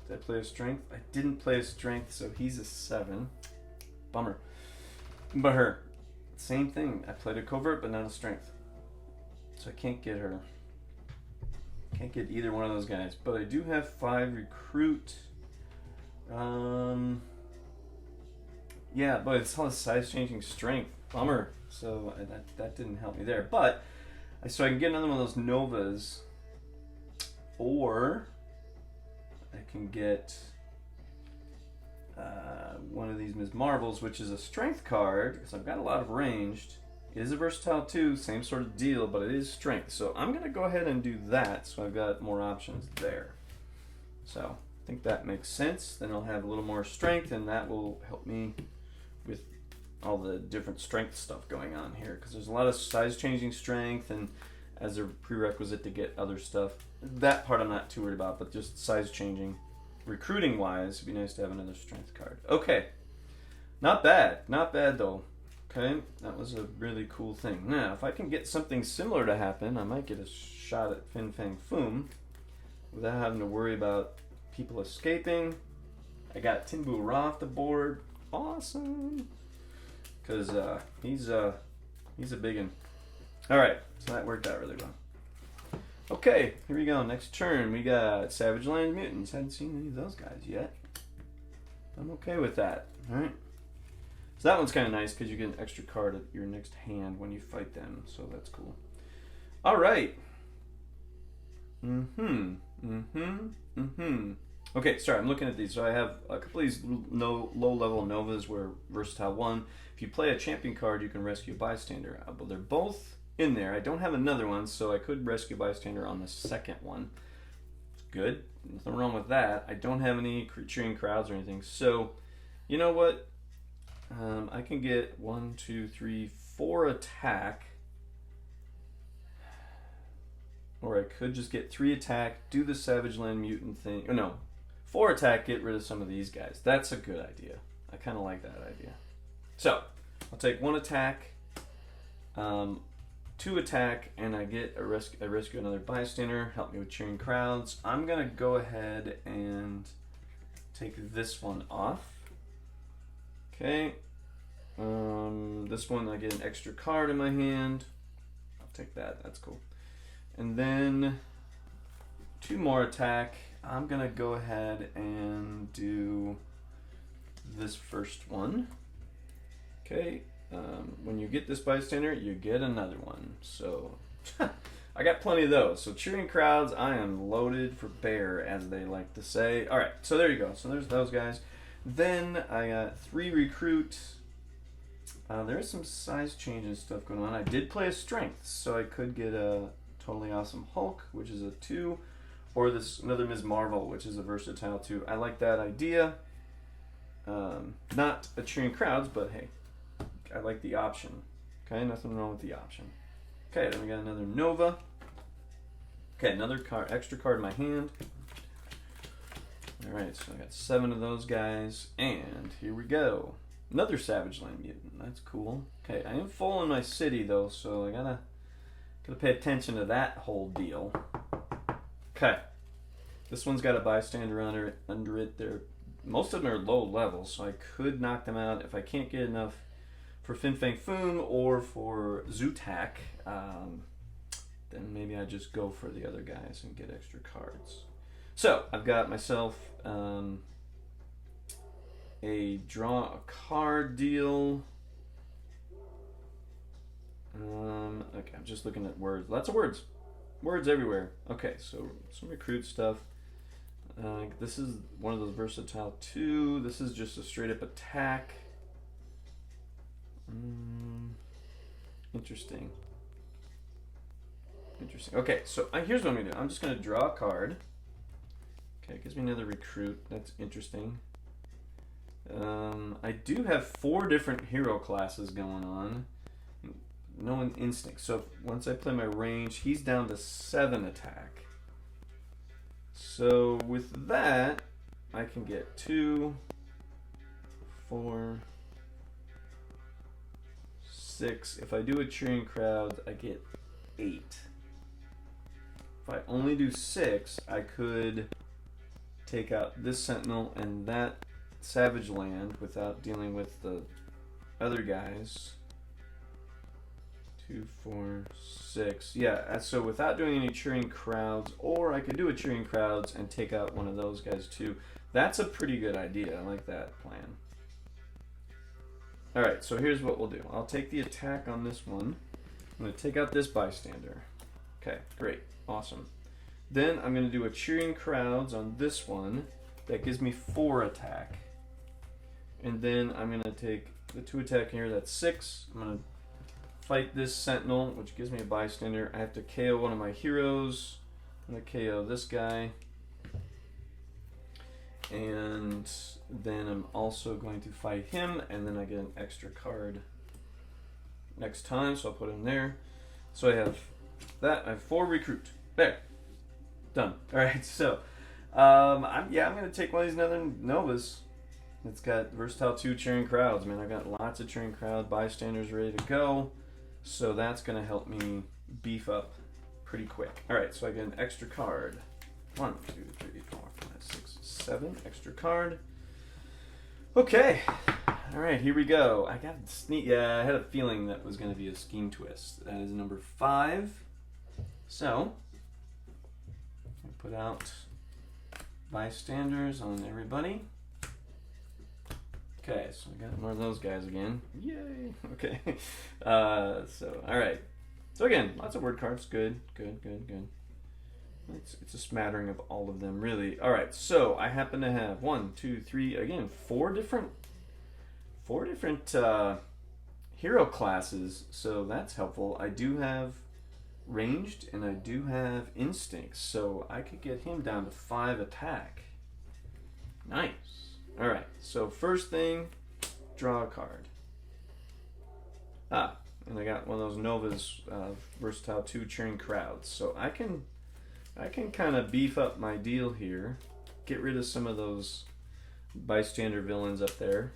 Speaker 1: Did I play a strength? I didn't play a strength, so he's a 7. Bummer. But her. Same thing. I played a covert, but not a strength. So I can't get her. Can't get either one of those guys. But I do have 5 recruit. Yeah, but it's all size changing strength. Bummer. So that didn't help me there. But so I can get another one of those Novas, or I can get one of these Ms. Marvels, which is a strength card, because I've got a lot of ranged. It is a versatile too, same sort of deal, but it is strength. So I'm going to go ahead and do that, so I've got more options there. So I think that makes sense. Then I'll have a little more strength, and that will help me with all the different strength stuff going on here, because there's a lot of size changing strength, and as a prerequisite to get other stuff. That part I'm not too worried about, but just size changing. Recruiting wise, it'd be nice to have another strength card. Okay, not bad though. Okay, that was a really cool thing. Now, if I can get something similar to happen, I might get a shot at Fang Foom without having to worry about people escaping. I got Timbura off the board. Awesome. Because he's a big one. Alright, so that worked out really well. Okay, here we go. Next turn, we got Savage Land Mutants. Hadn't seen any of those guys yet. I'm okay with that. Alright. So that one's kind of nice because you get an extra card at your next hand when you fight them. So that's cool. Alright. Okay, sorry, I'm looking at these. So I have a couple of these low-level Novas where versatile 1. If you play a champion card, you can rescue a bystander. But they're both in there. I don't have another one, so I could rescue bystander on the second one. It's good. Nothing wrong with that. I don't have any cheering crowds or anything. So, you know what? I can get 1, 2, 3, 4 attack. Or I could just get 3 attack, do the Savage Land Mutant thing. Or no, 4 attack, get rid of some of these guys. That's a good idea. I kind of like that idea. So, I'll take 1 attack, 2 attack, and I get I rescue another bystander, help me with cheering crowds. I'm going to go ahead and take this one off. Okay. This one, I get an extra card in my hand. I'll take that. That's cool. And then 2 more attack. I'm going to go ahead and do this first one. Okay. When you get this bystander, you get another one. So I got plenty of those. So cheering crowds, I am loaded for bear, as they like to say. All right, so there you go. So there's those guys. Then I got 3 recruits. There is some size changes stuff going on. I did play a strength, so I could get a totally awesome Hulk, which is a 2, or this another Ms. Marvel, which is a versatile 2. I like that idea. Not a cheering crowds, but hey, I like the option. Okay, nothing wrong with the option. Okay, then we got another Nova. Okay, another card, extra card in my hand. All right, so I got 7 of those guys, and here we go. Another Savage Land mutant. That's cool. Okay, I am full in my city though, so I gotta pay attention to that whole deal. Okay. This one's got a bystander under it. Most of them are low level, so I could knock them out if I can't get enough for Fang Foom or for Zutak. Then maybe I just go for the other guys and get extra cards. So I've got myself a draw a card deal. Okay, I'm just looking at words. Lots of words. Words everywhere. Okay, so some recruit stuff. This is one of those versatile 2. This is just a straight up attack. Interesting. Okay, so here's what I'm going to do. I'm just going to draw a card. Okay, it gives me another recruit. That's interesting. I do have 4 different hero classes going on. No one instinct. So once I play my range, he's down to 7 attack. So with that, I can get 2, 4, 6. If I do a cheering crowd, I get 8. If I only do 6, I could take out this sentinel and that savage land without dealing with the other guys. 2, 4, 6. Yeah, so without doing any cheering crowds, or I could do a cheering crowds and take out one of those guys too. That's a pretty good idea. I like that plan. Alright, so here's what we'll do. I'll take the attack on this one. I'm going to take out this bystander. Okay, great. Awesome. Then I'm going to do a cheering crowds on this one. That gives me 4 attack. And then I'm going to take the 2 attack here. That's 6. I'm going to fight this sentinel, which gives me a bystander. I have to KO one of my heroes. I'm going to KO this guy. And then I'm also going to fight him, and then I get an extra card next time, so I'll put him there. So I have that. I have 4 recruit. There. Done. Alright, so I'm going to take one of these Northern Novas. It's got versatile 2 cheering crowds, man. I've got lots of cheering crowd bystanders ready to go. So that's going to help me beef up pretty quick. Alright, so I get an extra card. 1, 2, 3, 4, 5, 6, 7. Extra card. Okay. Alright, here we go. I got sneak. Yeah, I had a feeling that was going to be a scheme twist. That is number 5. So, I put out bystanders on everybody. Okay, so I got one of those guys again. Yay! Okay. Alright. So again, lots of word cards. Good. It's a smattering of all of them, really. Alright, so I happen to have 1, 2, 3, again, 4 different hero classes, so that's helpful. I do have ranged and I do have instincts, so I could get him down to 5 attack. Nice. Alright, so first thing, draw a card. And I got one of those Novas, versatile 2 cheering crowds. So I can kind of beef up my deal here, get rid of some of those bystander villains up there,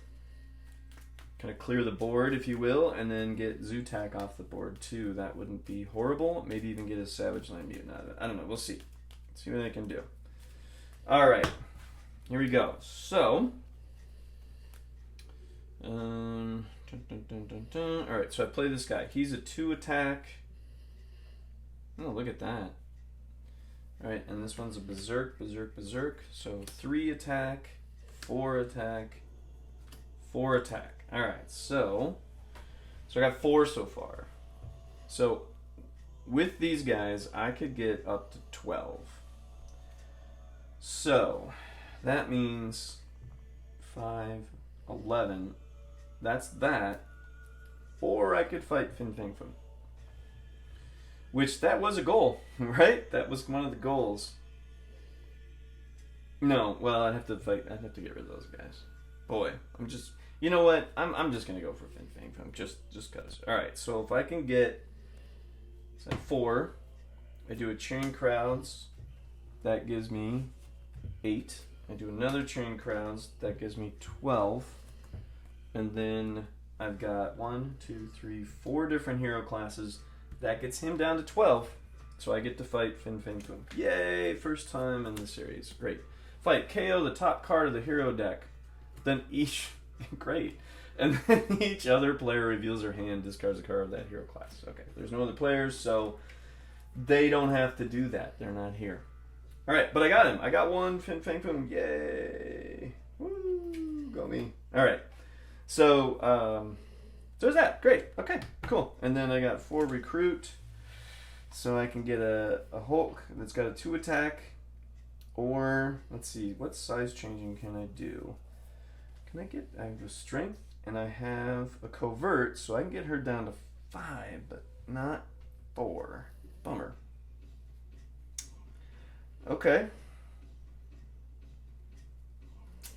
Speaker 1: kind of clear the board, if you will, and then get Zutak off the board too. That wouldn't be horrible. Maybe even get a Savage Land mutant out of it. I don't know. We'll see. See what I can do. All right. Here we go. So, all right. So I play this guy. He's a 2 attack. Oh, look at that. All right, and this one's a berserk. So 3 attack, 4 attack, 4 attack. All right. So I got 4 so far. So with these guys, I could get up to 12. So that means 5, 11. That's that. Or I could fight Fang Foom. Which, that was a goal, right? That was one of the goals. No, well, I'd have to get rid of those guys. Boy, you know what? I'm just going to go for Fang Foom, just because. Alright, so if I can get 4, I do a cheering crowds, that gives me 8. I do another cheering crowds, that gives me 12. And then I've got 1, 2, 3, 4 different hero classes. That gets him down to 12. So I get to fight Fang Foom. Yay! First time in the series. Great. Fight. KO the top card of the hero deck. Then each... Great. And then each other player reveals their hand, discards a card of that hero class. Okay. There's no other players, so they don't have to do that. They're not here. Alright, but I got him. I got one Fang Foom. Yay! Woo! Go me. Alright. So there's that. Great. Okay, cool. And then I got 4 recruit. So I can get a Hulk that's got a 2 attack. Or, let's see, what size changing can I do? I have a strength and I have a covert, so I can get her down to 5, but not 4. Bummer. Okay.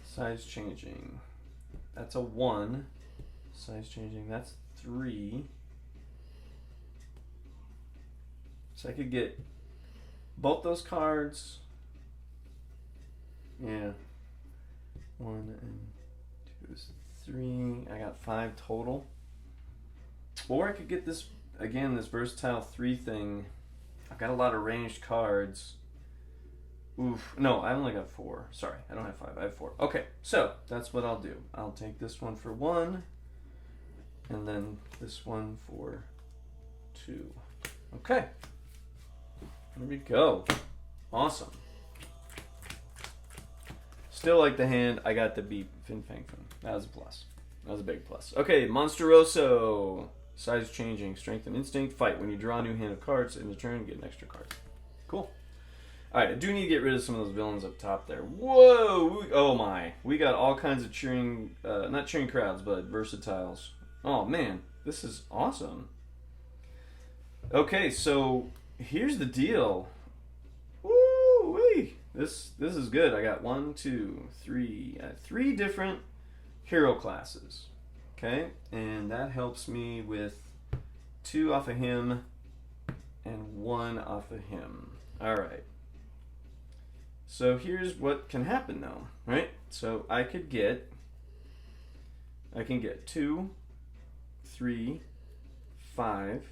Speaker 1: Size changing. That's a 1. Size changing, that's 3. So I could get both those cards. Yeah. 1 and 2 is 3. I got 5 total. Or I could get this, again, this versatile 3 thing. I've got a lot of ranged cards. Oof. No, I only got 4. Sorry, I don't have 5. I have 4. Okay, so that's what I'll do. I'll take this one for 1. And then this one for 2. Okay. There we go. Awesome. Still like the hand. I got to beat Fang Foom. That was a plus. That was a big plus. Okay, Monsteroso. Size changing. Strength and instinct. Fight. When you draw a new hand of cards in the turn, get an extra card. Cool. Alright, I do need to get rid of some of those villains up top there. Whoa! Oh my. We got all kinds of cheering, not cheering crowds, but versatiles. Oh man, this is awesome. Okay, so here's the deal. Woo-wee! This is good. I got 1, 2, 3, 3 different hero classes. Okay, and that helps me with 2 off of him and 1 off of him. Alright. So here's what can happen though, right? So I can get 2, 3, 5.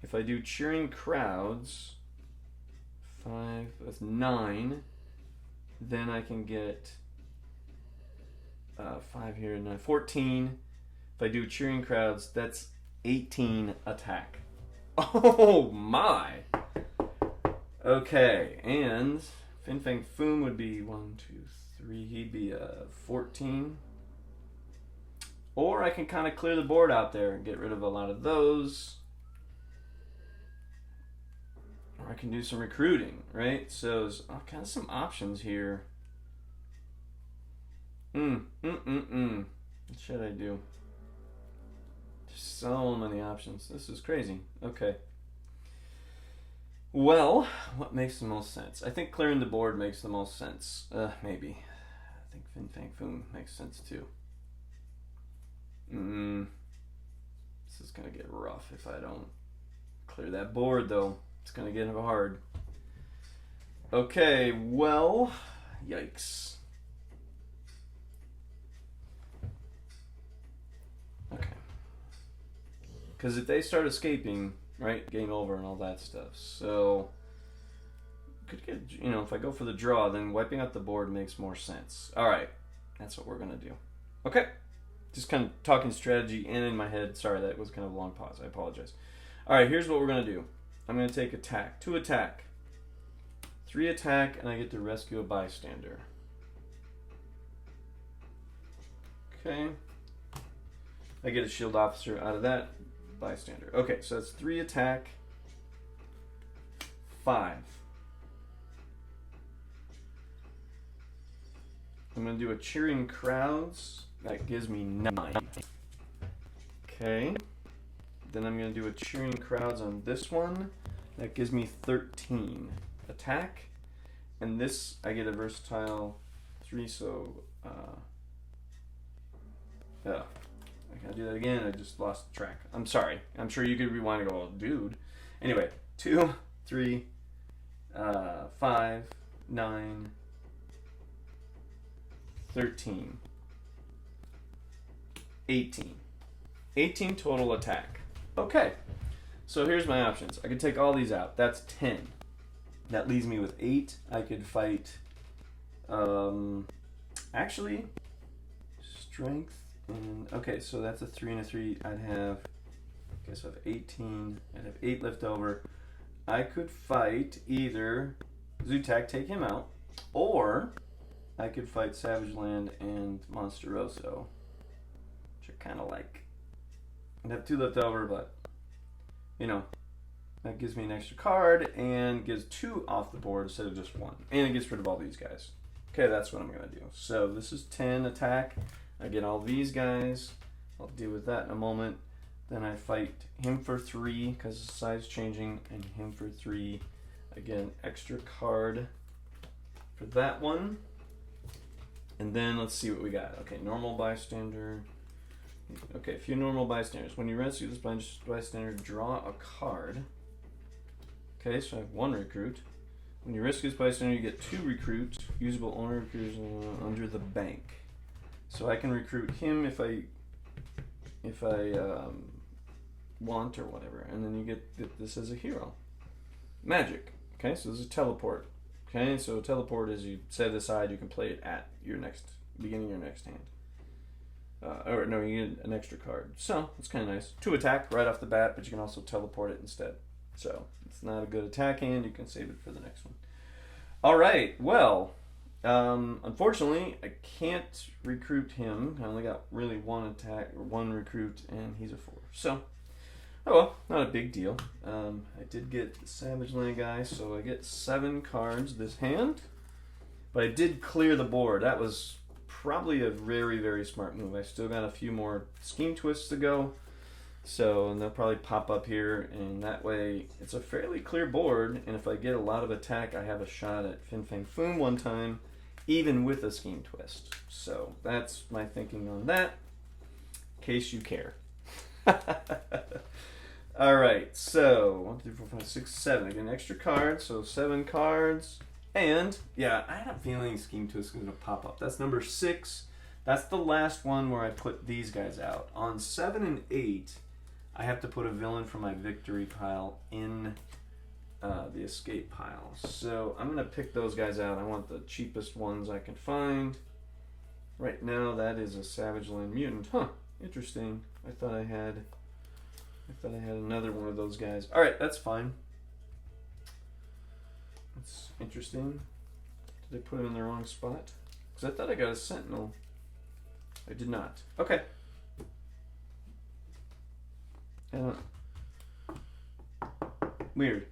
Speaker 1: If I do cheering crowds, 5, that's 9. Then I can get 5 here, 9, 14. If I do cheering crowds, that's 18 attack. Oh my! Okay, and Fang Foom would be 1, 2, 3. He'd be 14. Or I can kind of clear the board out there and get rid of a lot of those. Or I can do some recruiting, right? So there's kind of some options here. What should I do? There's so many options. This is crazy. Okay. Well, what makes the most sense? I think clearing the board makes the most sense. Maybe. I think Fang Foom makes sense too. This is gonna get rough if I don't clear that board though. It's gonna get hard. Okay, well, yikes. Okay. Because if they start escaping, right, game over and all that stuff. So, could get, if I go for the draw, then wiping out the board makes more sense. Alright, that's what we're gonna do. Okay. Just kind of talking strategy and in my head. Sorry, that was kind of a long pause. I apologize. Alright, here's what we're going to do. I'm going to take attack. 2 attack. 3 attack, and I get to rescue a bystander. Okay. I get a shield officer out of that bystander. Okay, so that's 3 attack. 5. I'm going to do a cheering crowds. That gives me 9. Okay. Then I'm going to do a cheering crowds on this one. That gives me 13. Attack. And this, I get a versatile 3, so... I gotta do that again. I just lost track. I'm sorry. I'm sure you could rewind and go, oh, dude. Anyway, 2, 3, 5, 9, 13. 18. 18 total attack. Okay, so here's my options. I could take all these out. That's 10. That leaves me with 8. I could fight, actually, strength, and, okay, so that's a 3 and a 3. I'd have, I guess I have 18. I'd have 8 left over. I could fight either Zutak, take him out, or I could fight Savage Land and Monsteroso, which are kind of like, I'd have 2 left over, but, you know, that gives me an extra card and gives 2 off the board instead of just 1. And it gets rid of all these guys. Okay, that's what I'm going to do. So this is 10 attack. I get all these guys. I'll deal with that in a moment. Then I fight him for 3 because the side's changing, and him for 3. Again, extra card for that one. And then let's see what we got. Okay, normal bystander. Okay, a few normal bystanders. When you rescue this bystander, draw a card. Okay, so I have 1 recruit. When you rescue this bystander, you get 2 recruits. Usable owner recruits under the bank. So I can recruit him if I want or whatever, and then you get this as a hero. Magic. Okay, so this is teleport. Okay, so teleport is you set it aside, you can play it at your beginning of your next hand. Or no, you get an extra card. So it's kind of nice. 2 attack right off the bat, but you can also teleport it instead. So it's not a good attack hand. You can save it for the next one. All right. Well, unfortunately, I can't recruit him. I only got really 1 attack or 1 recruit, and he's a 4. So, oh well, not a big deal. I did get the Savage Land guy, so I get 7 cards this hand. But I did clear the board. That was probably a very, very smart move. I still got a few more scheme twists to go. So, and they'll probably pop up here, and that way it's a fairly clear board, and if I get a lot of attack, I have a shot at Fang Foom one time, even with a scheme twist. So, that's my thinking on that, in case you care. Alright, so 1, 2, 3, 4, 5, 6, 7. I get an extra card, so 7 cards. And, yeah, I had a feeling Scheme Twist was going to pop up. That's number 6. That's the last one where I put these guys out. On 7 and 8, I have to put a villain from my victory pile in the escape pile. So I'm going to pick those guys out. I want the cheapest ones I can find. Right now, that is a Savage Land Mutant. Huh, interesting. I thought I had another one of those guys. All right, that's fine. That's interesting. Did I put him in the wrong spot? Because I thought I got a Sentinel. I did not. Okay. Weird.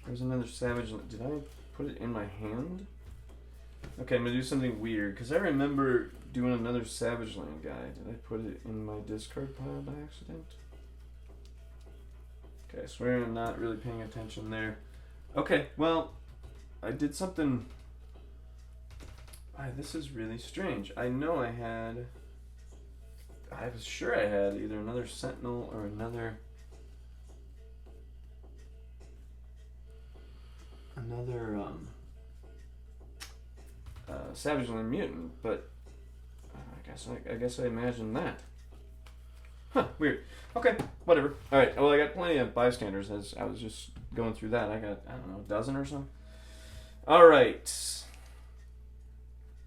Speaker 1: There's another Savage. Did I put it in my hand? Okay, I'm going to do something weird. Because I remember doing another Savage Land guy. Did I put it in my discard pile by accident? Okay, so we're not really paying attention there. Okay, well, I did something. This is really strange. I know I was sure I had either another Sentinel or another Savage Land Mutant, but I guess I imagined that. Huh, weird. Okay, whatever. Alright, well, I got plenty of bystanders as I was just going through that. I got, I don't know, a dozen or so. Alright.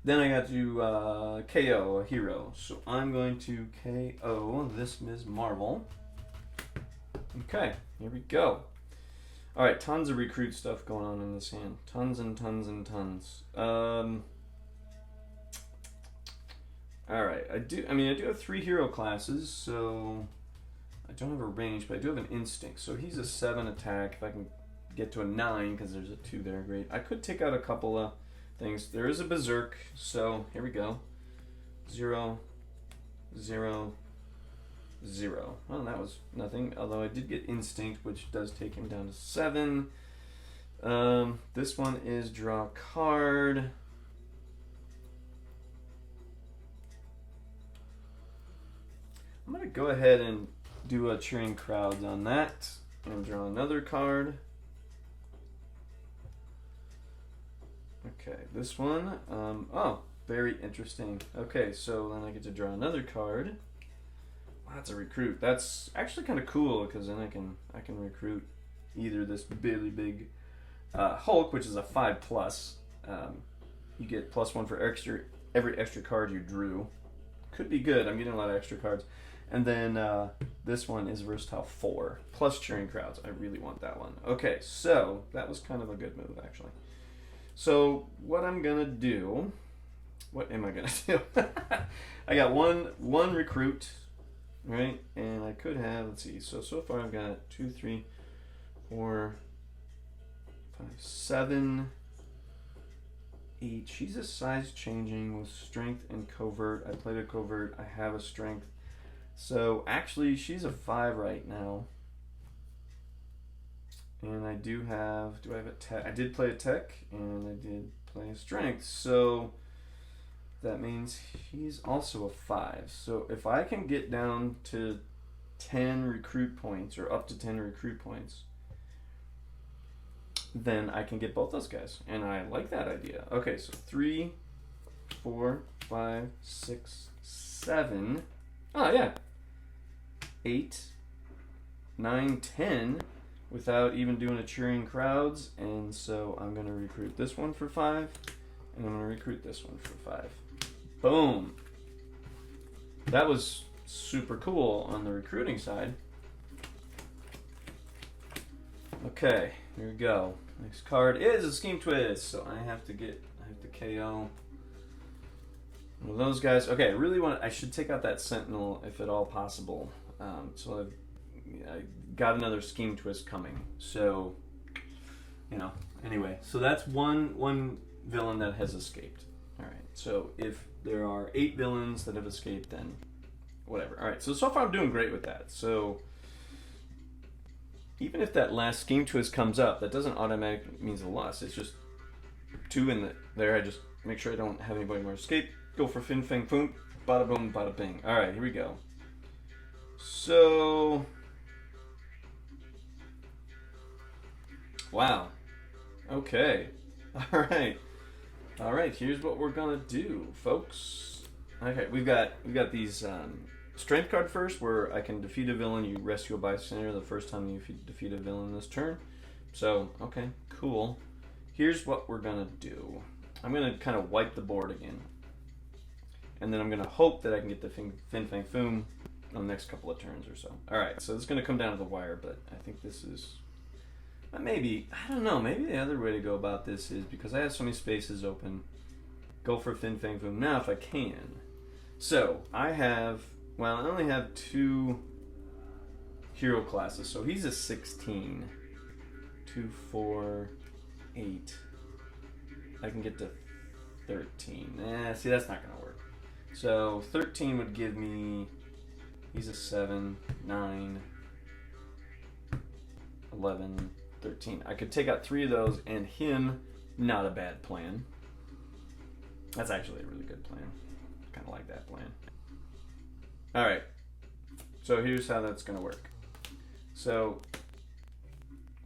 Speaker 1: Then I got to KO a hero. So I'm going to KO this Ms. Marvel. Okay, here we go. Alright, tons of recruit stuff going on in this hand. Tons and tons and tons. Alright, I do have 3 hero classes, so I don't have a range, but I do have an instinct. So he's a 7 attack. If I can get to a 9, because there's a 2 there, great. I could take out a couple of things. There is a berserk, so here we go. 0, 0, 0. Well, that was nothing, although I did get instinct, which does take him down to 7. This one is draw card. I'm going to go ahead and do a cheering crowd on that and draw another card. Okay, this one, oh, Very interesting. Okay, so then I get to draw another card. Wow, that's a recruit. That's actually kind of cool because then I can recruit either this really big Hulk, which is a 5+. You get +1 for every extra card you drew. Could be good. I'm getting a lot of extra cards. And then this one is versatile 4 plus cheering crowds. I really want that one. Okay, so that was kind of a good move actually. So what I'm gonna do? What am I gonna do? I got one recruit, right? And I could have, let's see. So far I've got 2, 3, 4, 5, 7, 8. She's a size changing with strength and covert. I played a covert. I have a strength. So actually she's a 5 right now. And I do I have a tech? I did play a tech and I did play a strength. So that means he's also a 5. So if I can get down to 10 recruit points or up to 10 recruit points, then I can get both those guys. And I like that idea. Okay, so 3, 4, 5, 6, 7. Oh, yeah. 8, 9, 10 without even doing a cheering crowds. And so I'm going to recruit this one for 5. And I'm going to recruit this one for 5. Boom. That was super cool on the recruiting side. Okay, here we go. Next card is a Scheme Twist. So I have to KO one of those guys. Okay, I should take out that Sentinel if at all possible. So I got another Scheme Twist coming. So, anyway. So that's one villain that has escaped. All right, so if there are 8 villains that have escaped, then whatever. All right, so far I'm doing great with that. So even if that last Scheme Twist comes up, that doesn't automatically mean a loss. It's just 2 in there. I just make sure I don't have anybody more escape. Go for Fin Fang Foom. Bada boom, bada bing. All right, here we go. So, wow. Okay. All right. Here's what we're gonna do, folks. Okay, we've got these strength card first, where I can defeat a villain. You rescue a bystander the first time you defeat a villain this turn. So, okay, cool. Here's what we're gonna do. I'm gonna kind of wipe the board again, and then I'm gonna hope that I can get the Fin Fang Foom on the next couple of turns or so. All right, so it's gonna come down to the wire, but I think this is. Maybe, I don't know, maybe the other way to go about this is, because I have so many spaces open, go for Fin Fang Foom now if I can. So, I only have 2 hero classes, so he's a 16. 2, 4, 8. I can get to 13. See, that's not going to work. So, 13 would give me, he's a 7, 9, 11, 13. I could take out 3 of those and him, not a bad plan. That's actually a really good plan. Kind of like that plan. Alright. So here's how that's going to work. So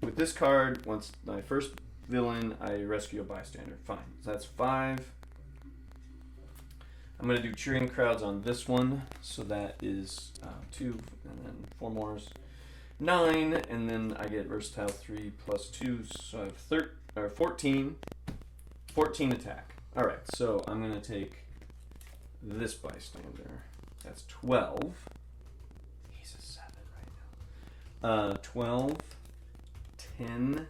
Speaker 1: with this card, once my first villain, I rescue a bystander. Fine. So that's 5. I'm going to do cheering crowds on this one. So that is 2 and then 4 more. 9, and then I get versatile 3 plus 2, so I have 14 attack. Alright, so I'm going to take this bystander. That's 12. He's a 7 right now. 12, 10,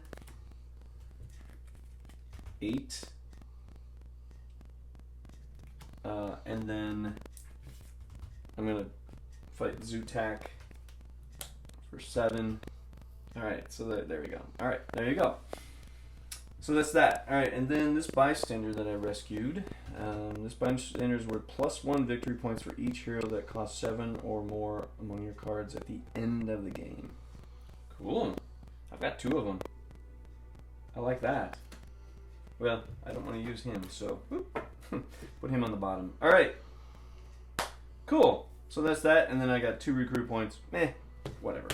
Speaker 1: 8, and then I'm going to fight Zutak for 7. Alright, so there we go. Alright, there you go. So that's that. Alright, and then this bystander that I rescued. This bystander is worth +1 victory points for each hero that costs 7 or more among your cards at the end of the game. Cool. I've got 2 of them. I like that. Well, I don't want to use him, so whoop, put him on the bottom. Alright. Cool. So that's that, and then I got 2 recruit points. Whatever.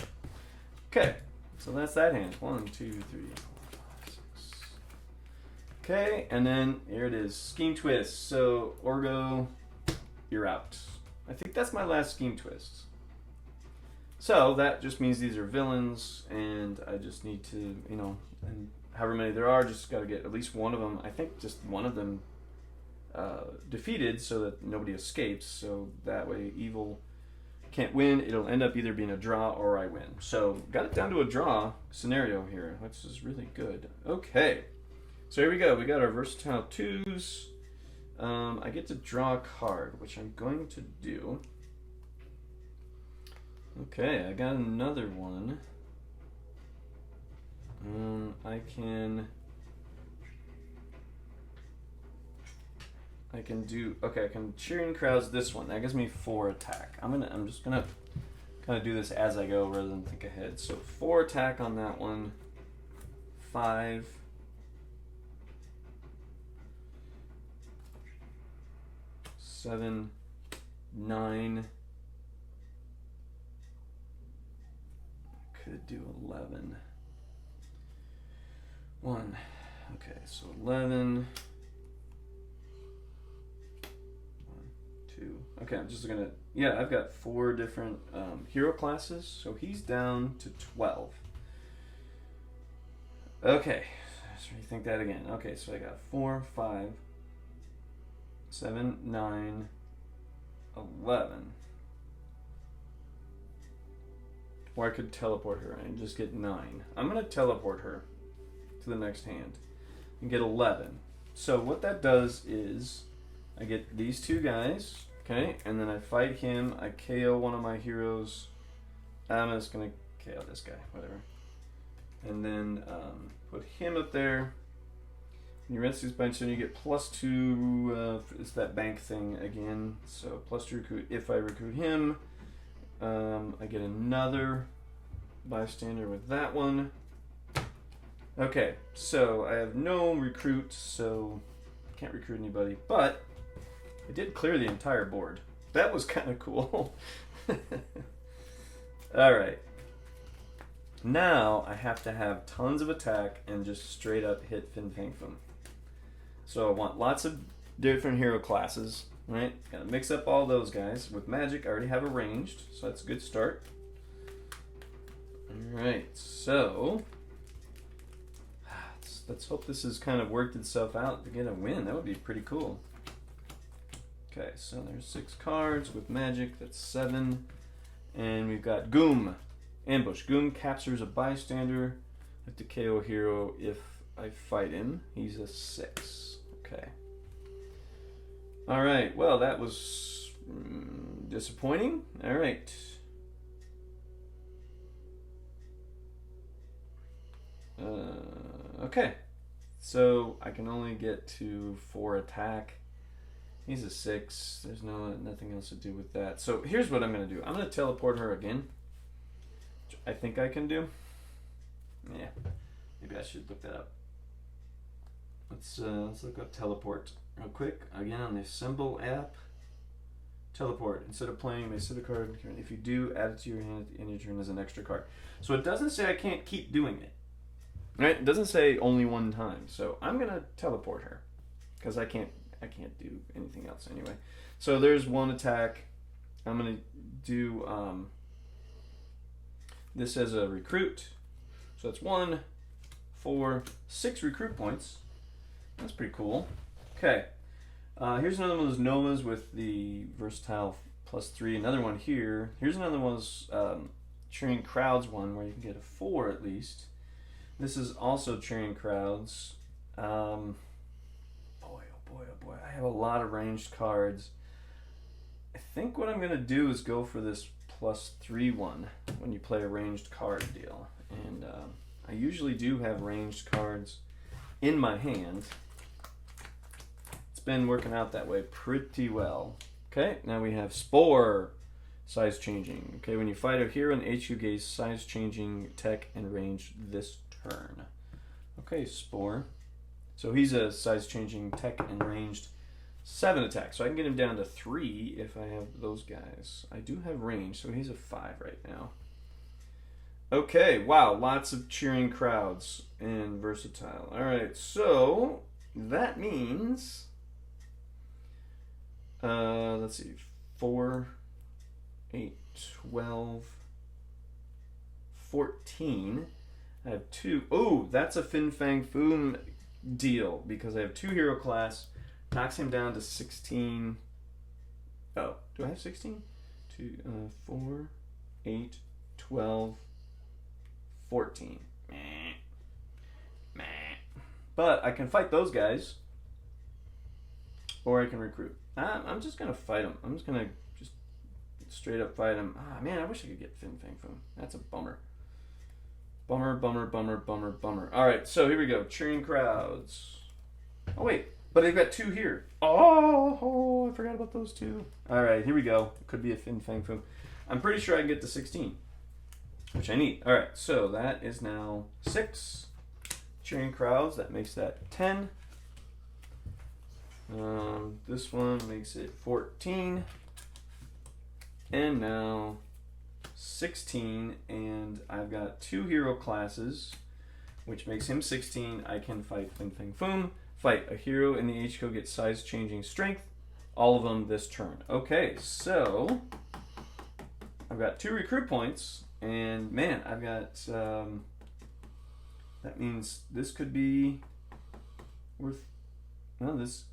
Speaker 1: Okay, so that's that hand. 1, 2, 3, 4, 5, 6, Okay, and then here it is, Scheme Twist. So, Orgo, you're out. I think that's my last Scheme Twist. So, that just means these are villains, and I just need to, you know, and however many there are, just got to get at least one of them. I think just one of them defeated so that nobody escapes, so that way evil can't win. It'll end up either being a draw or I win. So, got it down to a draw scenario here, which is really good. Okay. So here we go. We got our versatile 2s. I get to draw a card, which I'm going to do. Okay, I got another one. I can do, okay, I can cheering crowds this one. That gives me 4 attack. I'm just gonna kind of do this as I go rather than think ahead. So 4 attack on that one. 5. 7, 9. Could do 11. 1. Okay, so 11. 1, 2. Okay, I'm just gonna. Yeah, I've got 4 different hero classes, so he's down to 12. Okay, let's rethink that again. Okay, so I got 4, 5, 7, 9, 11. Or I could teleport her and just get 9. I'm going to teleport her to the next hand and get 11. So what that does is I get these 2 guys, okay, and then I fight him. I KO one of my heroes. I'm just going to KO this guy, whatever. And then put him up there. When you rest these bench, then you get +2. It's that bank thing again. So +2 recruit if I recruit him. I get another bystander with that one. Okay, so I have no recruit, so I can't recruit anybody. But I did clear the entire board. That was kind of cool. All right. Now I have to have tons of attack and just straight up hit Fang, Foom. So I want lots of different hero classes, right? Gotta mix up all those guys. With magic, I already have a ranged, so that's a good start. Alright, so let's hope this has kind of worked itself out to get a win. That would be pretty cool. Okay, so there's 6 cards with magic, that's 7. And we've got Goom. Ambush. Goom captures a bystander. I have to KO a hero if I fight him. He's a 6. Okay. Alright, well that was disappointing. Alright. Okay. So I can only get to 4 attack. He's a 6. There's nothing else to do with that. So here's what I'm going to do. I'm going to teleport her again. Which I think I can do. Yeah. Maybe I should look that up. Let's look up teleport real quick. Again on the Symbol app. Teleport. Instead of playing, may set a card. If you do, add it to your hand in your turn as an extra card. So it doesn't say I can't keep doing it. Right? It doesn't say only one time. So I'm going to teleport her. Because I can't do anything else anyway. So there's 1 attack. I'm going to do this as a recruit. So that's 1, 4, 6 recruit points. That's pretty cool. Okay. Here's another one of those Nomas with the versatile +3. Another one here. Here's another one of those cheering crowds one where you can get a 4 at least. This is also cheering crowds. Boy, oh boy. I have a lot of ranged cards. I think what I'm going to do is go for this +3 one when you play a ranged card deal. And I usually do have ranged cards in my hand. It's been working out that way pretty well. Okay, now we have Spore. Size changing. Okay, when you fight a hero in HQ gaze, size changing tech and range this turn. Okay, Spore. So he's a size changing tech and ranged 7 attack. So I can get him down to 3 if I have those guys. I do have range, so he's a 5 right now. Okay, wow, lots of cheering crowds and versatile. Alright, so that means, let's see, 4, 8, 12, 14. I have 2. Oh, that's a Fin Fang Foom deal because I have 2 hero class. Knocks him down to 16. Oh, do I have 16? 2, 4, 8, 12, 14. Meh. Meh. But I can fight those guys. Or I can recruit. I'm just going to fight them. I'm just going to just straight up fight them. Ah, man, I wish I could get Fin Fang Foom. That's a bummer. Bummer, bummer, bummer, bummer, bummer. Alright, so here we go. Cheering crowds. Oh, wait. But they've got 2 here. Oh, I forgot about those 2. Alright, here we go. Could be a Fin Fang Foom. I'm pretty sure I can get to 16. Which I need. Alright, so that is now 6. Cheering crowds. That makes that 10. This one makes it 14. And now 16, and I've got 2 hero classes, which makes him 16. I can fight Fin Fang Foom, fight a hero in the H code, get size changing strength, all of them this turn. Okay, so I've got 2 recruit points, and man, I've got, that means this could be worth, well, these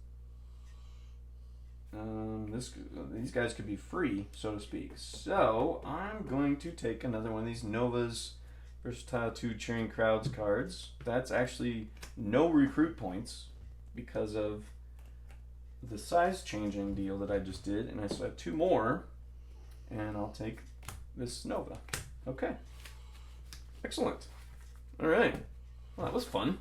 Speaker 1: guys could be free, so to speak. So I'm going to take another one of these Nova's Versatile 2 Cheering Crowds cards. That's actually no recruit points because of the size changing deal that I just did. And I still have 2 more. And I'll take this Nova. Okay. Excellent. All right. Well, that was fun.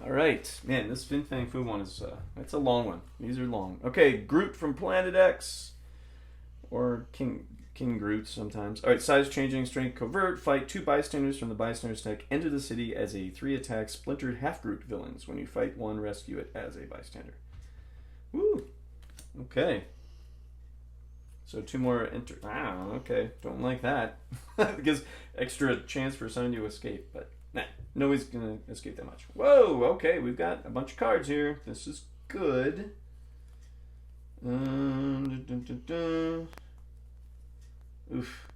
Speaker 1: All right, man, this Fin Fang Foom one is, it's a long one. These are long. Okay, Groot from Planet X, or King Groot sometimes. All right, size changing, strength covert, fight 2 bystanders from the bystanders deck, enter the city as a 3 attack splintered half Groot villains. When you fight one, rescue it as a bystander. Woo, okay. So 2 more enter, okay, don't like that. It gives extra chance for someone to escape, but nah, nobody's gonna escape that much. Whoa, okay, we've got a bunch of cards here. This is good. Oof.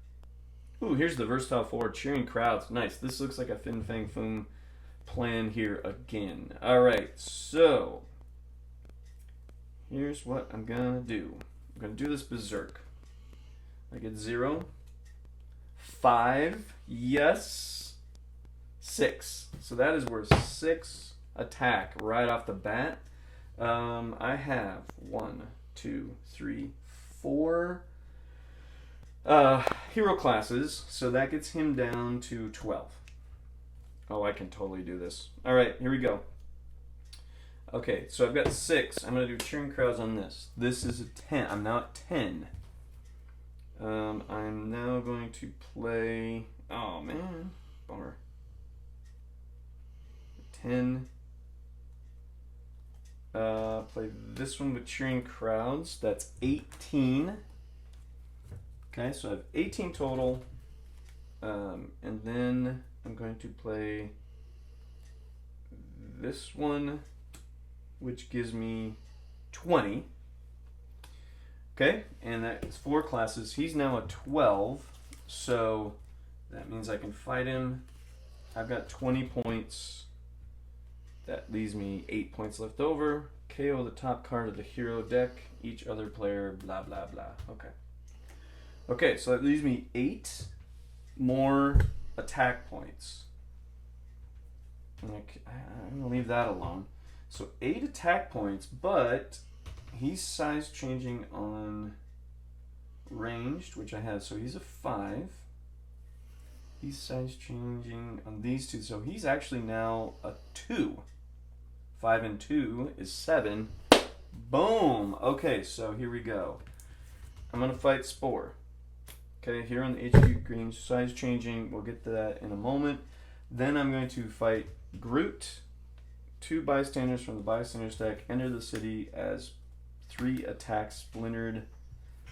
Speaker 1: Ooh, here's the Versatile 4 Cheering Crowds. Nice. This looks like a Fin Fang Foom plan here again. Alright, so here's what I'm gonna do. I'm gonna do this Berserk. I get 0, 5, yes, 6. So that is worth 6 attack right off the bat. I have 1, 2, 3, 4 hero classes, so that gets him down to 12. Oh, I can totally do this. All right, here we go. Okay, so I've got 6. I'm going to do Cheering Crowds on this. This is a 10. I'm now at 10. I'm now going to play... Oh, man. Bummer. 10. Play this one with Cheering Crowds. That's 18. Okay, so I have 18 total. And then I'm going to play this one, which gives me 20. Okay, and that's 4 classes. He's now at 12, so that means I can fight him. I've got 20 points. That leaves me 8 points left over. KO the top card of the hero deck. Each other player, blah, blah, blah. Okay. Okay, so that leaves me 8 more attack points. I'm going to leave that alone. So 8 attack points, but he's size changing on ranged, which I have. So he's a 5. He's size changing on these 2. So he's actually now a 2. 5 and 2 is 7. Boom. Okay, so here we go. I'm going to fight Spore. Okay, here on the HQ green, size changing. We'll get to that in a moment. Then I'm going to fight Groot. 2 bystanders from the bystanders deck enter the city as 3 attacks splintered.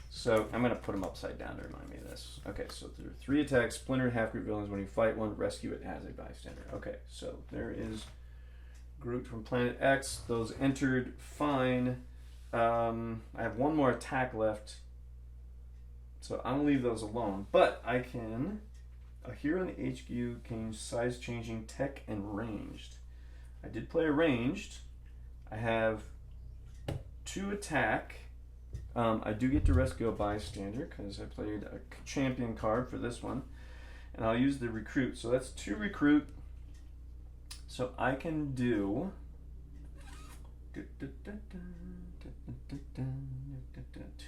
Speaker 1: So I'm going to put them upside down to remind me of this. Okay, so there are 3 attacks splintered half group villains. When you fight one, rescue it as a bystander. Okay, so there is Groot from Planet X. Those entered fine. I have one more attack left, so I'll leave those alone. But I can. A hero in the HQ gains size changing tech and ranged. I did play a ranged. I have 2 attack. I do get to rescue a bystander because I played a champion card for this one. And I'll use the recruit. So that's 2 recruit. So I can do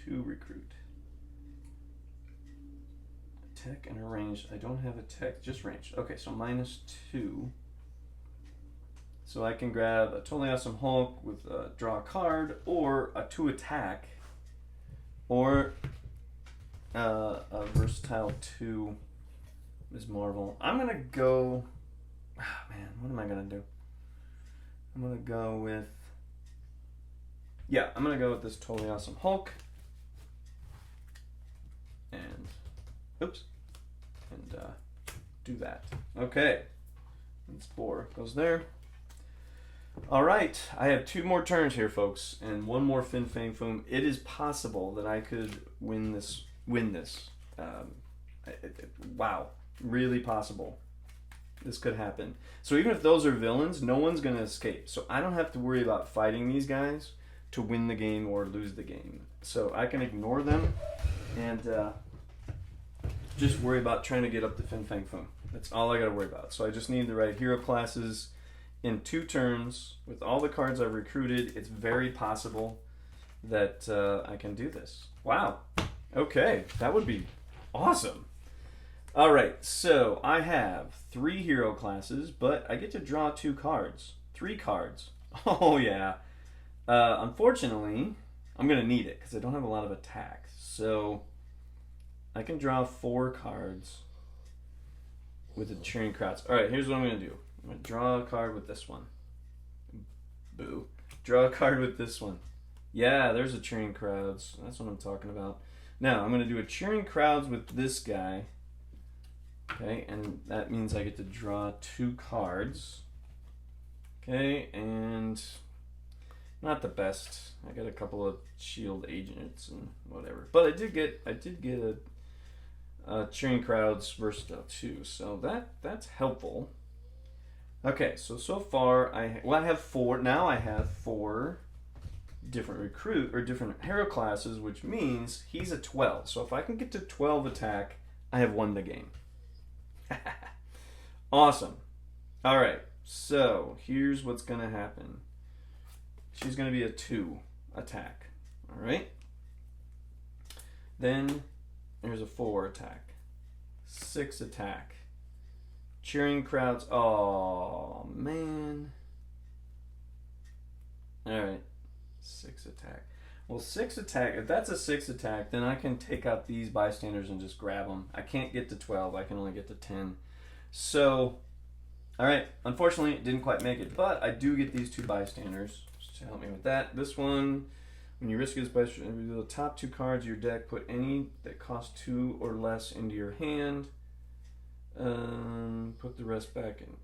Speaker 1: 2 recruit. Tech and a range. I don't have a tech, just range. Okay, so -2. So I can grab a totally awesome Hulk with draw a card, or a 2 attack, or a versatile 2 Ms. Marvel. I'm gonna go. Ah, man, what am I gonna do? I'm gonna go with. Yeah, I'm gonna go with this totally awesome Hulk. And oops, and do that. Okay, and Spore goes there. All right, I have 2 more turns here, folks, and 1 more Fang Foom. It is possible that I could win this. Wow, really possible. This could happen. So even if those are villains, no one's going to escape. So I don't have to worry about fighting these guys to win the game or lose the game. So I can ignore them and just worry about trying to get up the Fang Foom. That's all I got to worry about. So I just need the right hero classes in 2 turns. With all the cards I've recruited, it's very possible that I can do this. Wow. Okay, that would be awesome. All right, so I have 3 hero classes, but I get to draw 2 cards. 3 cards. Oh, yeah. Unfortunately, I'm going to need it because I don't have a lot of attacks. So I can draw 4 cards with the cheering crowds. All right, here's what I'm going to do. I'm going to draw a card with this one. Boo. Draw a card with this one. Yeah, there's a cheering crowds. That's what I'm talking about. Now, I'm going to do a cheering crowds with this guy. Okay, and that means I get to draw 2 cards. Okay, and not the best. I got a couple of shield agents and whatever. But I did get a cheering crowds versatile too. So that's helpful. Okay, so far I have 4. Now I have 4 different recruit or different hero classes, which means he's a 12. So if I can get to 12 attack, I have won the game. Awesome. All right, so here's what's gonna happen. She's gonna be a 2 attack. All right. Then there's a 4 attack, 6 attack. Cheering crowds. Oh man. All right, 6 attack. Well, 6 attack. If that's a 6 attack, then I can take out these bystanders and just grab them. I can't get to 12. I can only get to 10. So, all right. Unfortunately, it didn't quite make it, but I do get these 2 bystanders to help me with that. This one, when you rescue this bystander, reveal the top 2 cards of your deck. Put any that cost 2 or less into your hand. Put the rest back in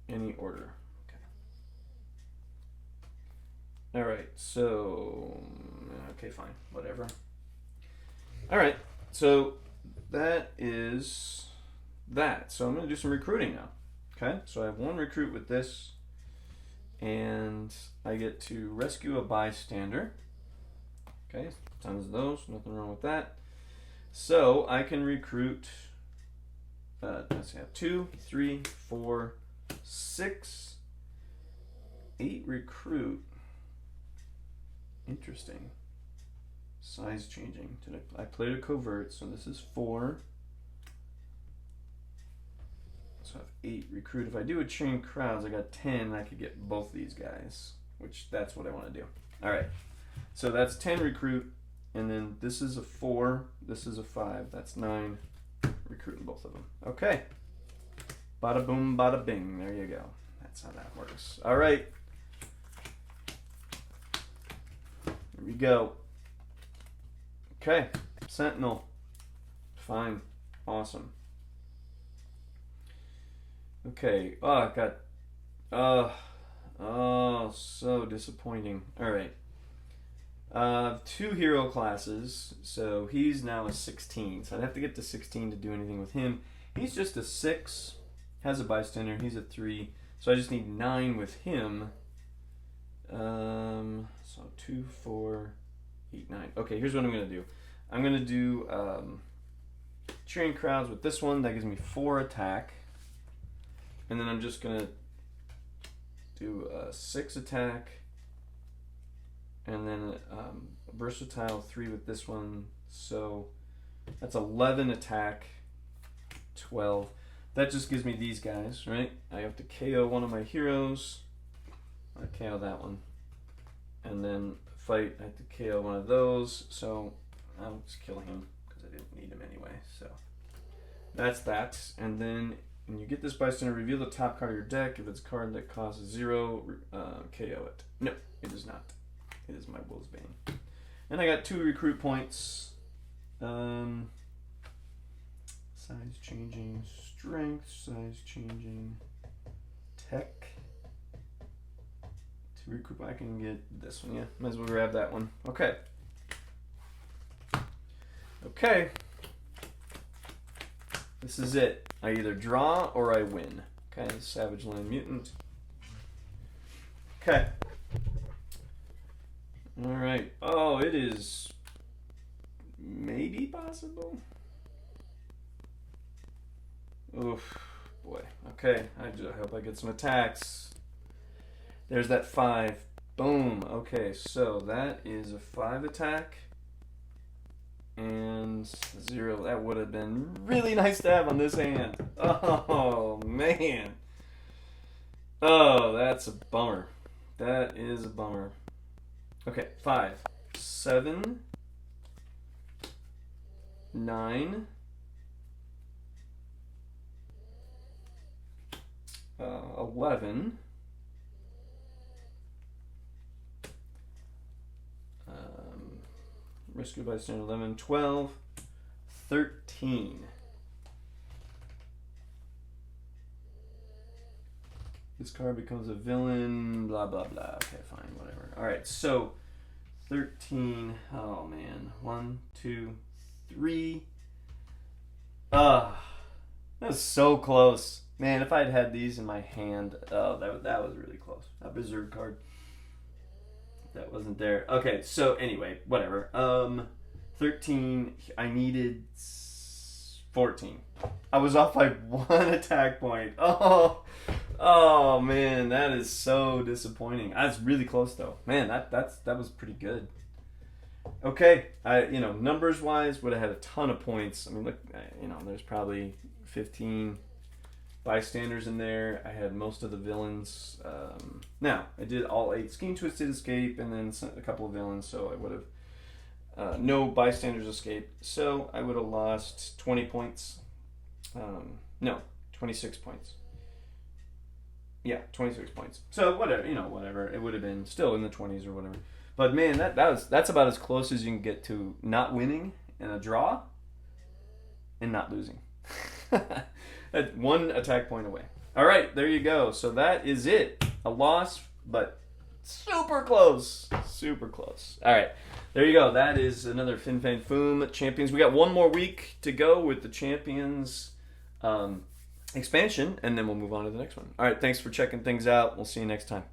Speaker 1: any order. All right, so, okay, fine, whatever. All right, so that is that. So I'm going to do some recruiting now. Okay, so I have 1 recruit with this, and I get to rescue a bystander. Okay, tons of those, nothing wrong with that. So I can recruit, let's see, I have 2, 3, 4, 6, 8 recruit. Interesting. Size changing. I played a covert, so this is 4. So I have 8 recruit. If I do a chain crowds, I got 10. I could get both these guys, which that's what I want to do. All right. So that's 10 recruit, and then this is a 4. This is a 5. That's 9. Recruiting both of them. Okay. Bada boom, bada bing. There you go. That's how that works. All right. Here we go. Okay, Sentinel. Fine. Awesome. Okay. Oh, I got Oh, so disappointing. All right. 2 hero classes, so he's now a 16. So I'd have to get to 16 to do anything with him. He's just a 6, has a bystander. He's a 3, so I just need 9 with him. So 2, 4, 8, 9. Okay, here's what I'm gonna do. I'm gonna do cheering crowds with this one. That gives me 4 attack, and then I'm just gonna do 6 attack, and then versatile 3 with this one. So that's 11 attack, 12. That just gives me these guys, right? I have to KO one of my heroes. I KO that one, and then fight. I have to KO one of those. So I'll just kill him because I didn't need him anyway. So that's that. And then when you get this bystander, reveal the top card of your deck. If it's a card that costs 0, KO it. No, it is not. It is my Will's Bane. And I got 2 recruit points. Size changing, strength, size changing, tech. To recruit, I can get this one. Yeah, might as well grab that one. Okay. Okay. This is it. I either draw or I win. Okay, Savage Land Mutant. Okay. Alright. Oh, it is maybe possible. Oof. Boy. Okay, I hope I get some attacks. There's that 5. Boom. Okay, so that is a 5 attack. And 0. That would have been really nice to have on this hand. Oh, man. Oh, that's a bummer. That is a bummer. Okay, 5, 7, 9, 11, rescue bystander 11, 12, 13. This card becomes a villain, blah, blah, blah. Okay, fine, whatever. All right, so 13. Oh, man. 1, 2, 3. That was so close. Man, if I'd had these in my hand, oh, that was really close. A Berserk card. That wasn't there. Okay, so anyway, whatever. 13. I needed 14. I was off by 1 attack point. Oh man, that is so disappointing. I was really close though. Man, that was pretty good. Okay, numbers wise, would have had a ton of points. I mean, look, there's probably 15 bystanders in there. I had most of the villains. Now I did all 8 Scheme Twisted escape, and then a couple of villains. So I would have no bystanders escape. So I would have lost 20 points. No, 26 points. Yeah, 26 points. So whatever. It would have been still in the 20s or whatever. But man, that's about as close as you can get to not winning in a draw and not losing. At 1 attack point away. All right, there you go. So that is it. A loss, but super close. Super close. All right, there you go. That is another Fin Fang Foom Champions. We got 1 more week to go with the Champions expansion, and then we'll move on to the next one. All right, thanks for checking things out. We'll see you next time.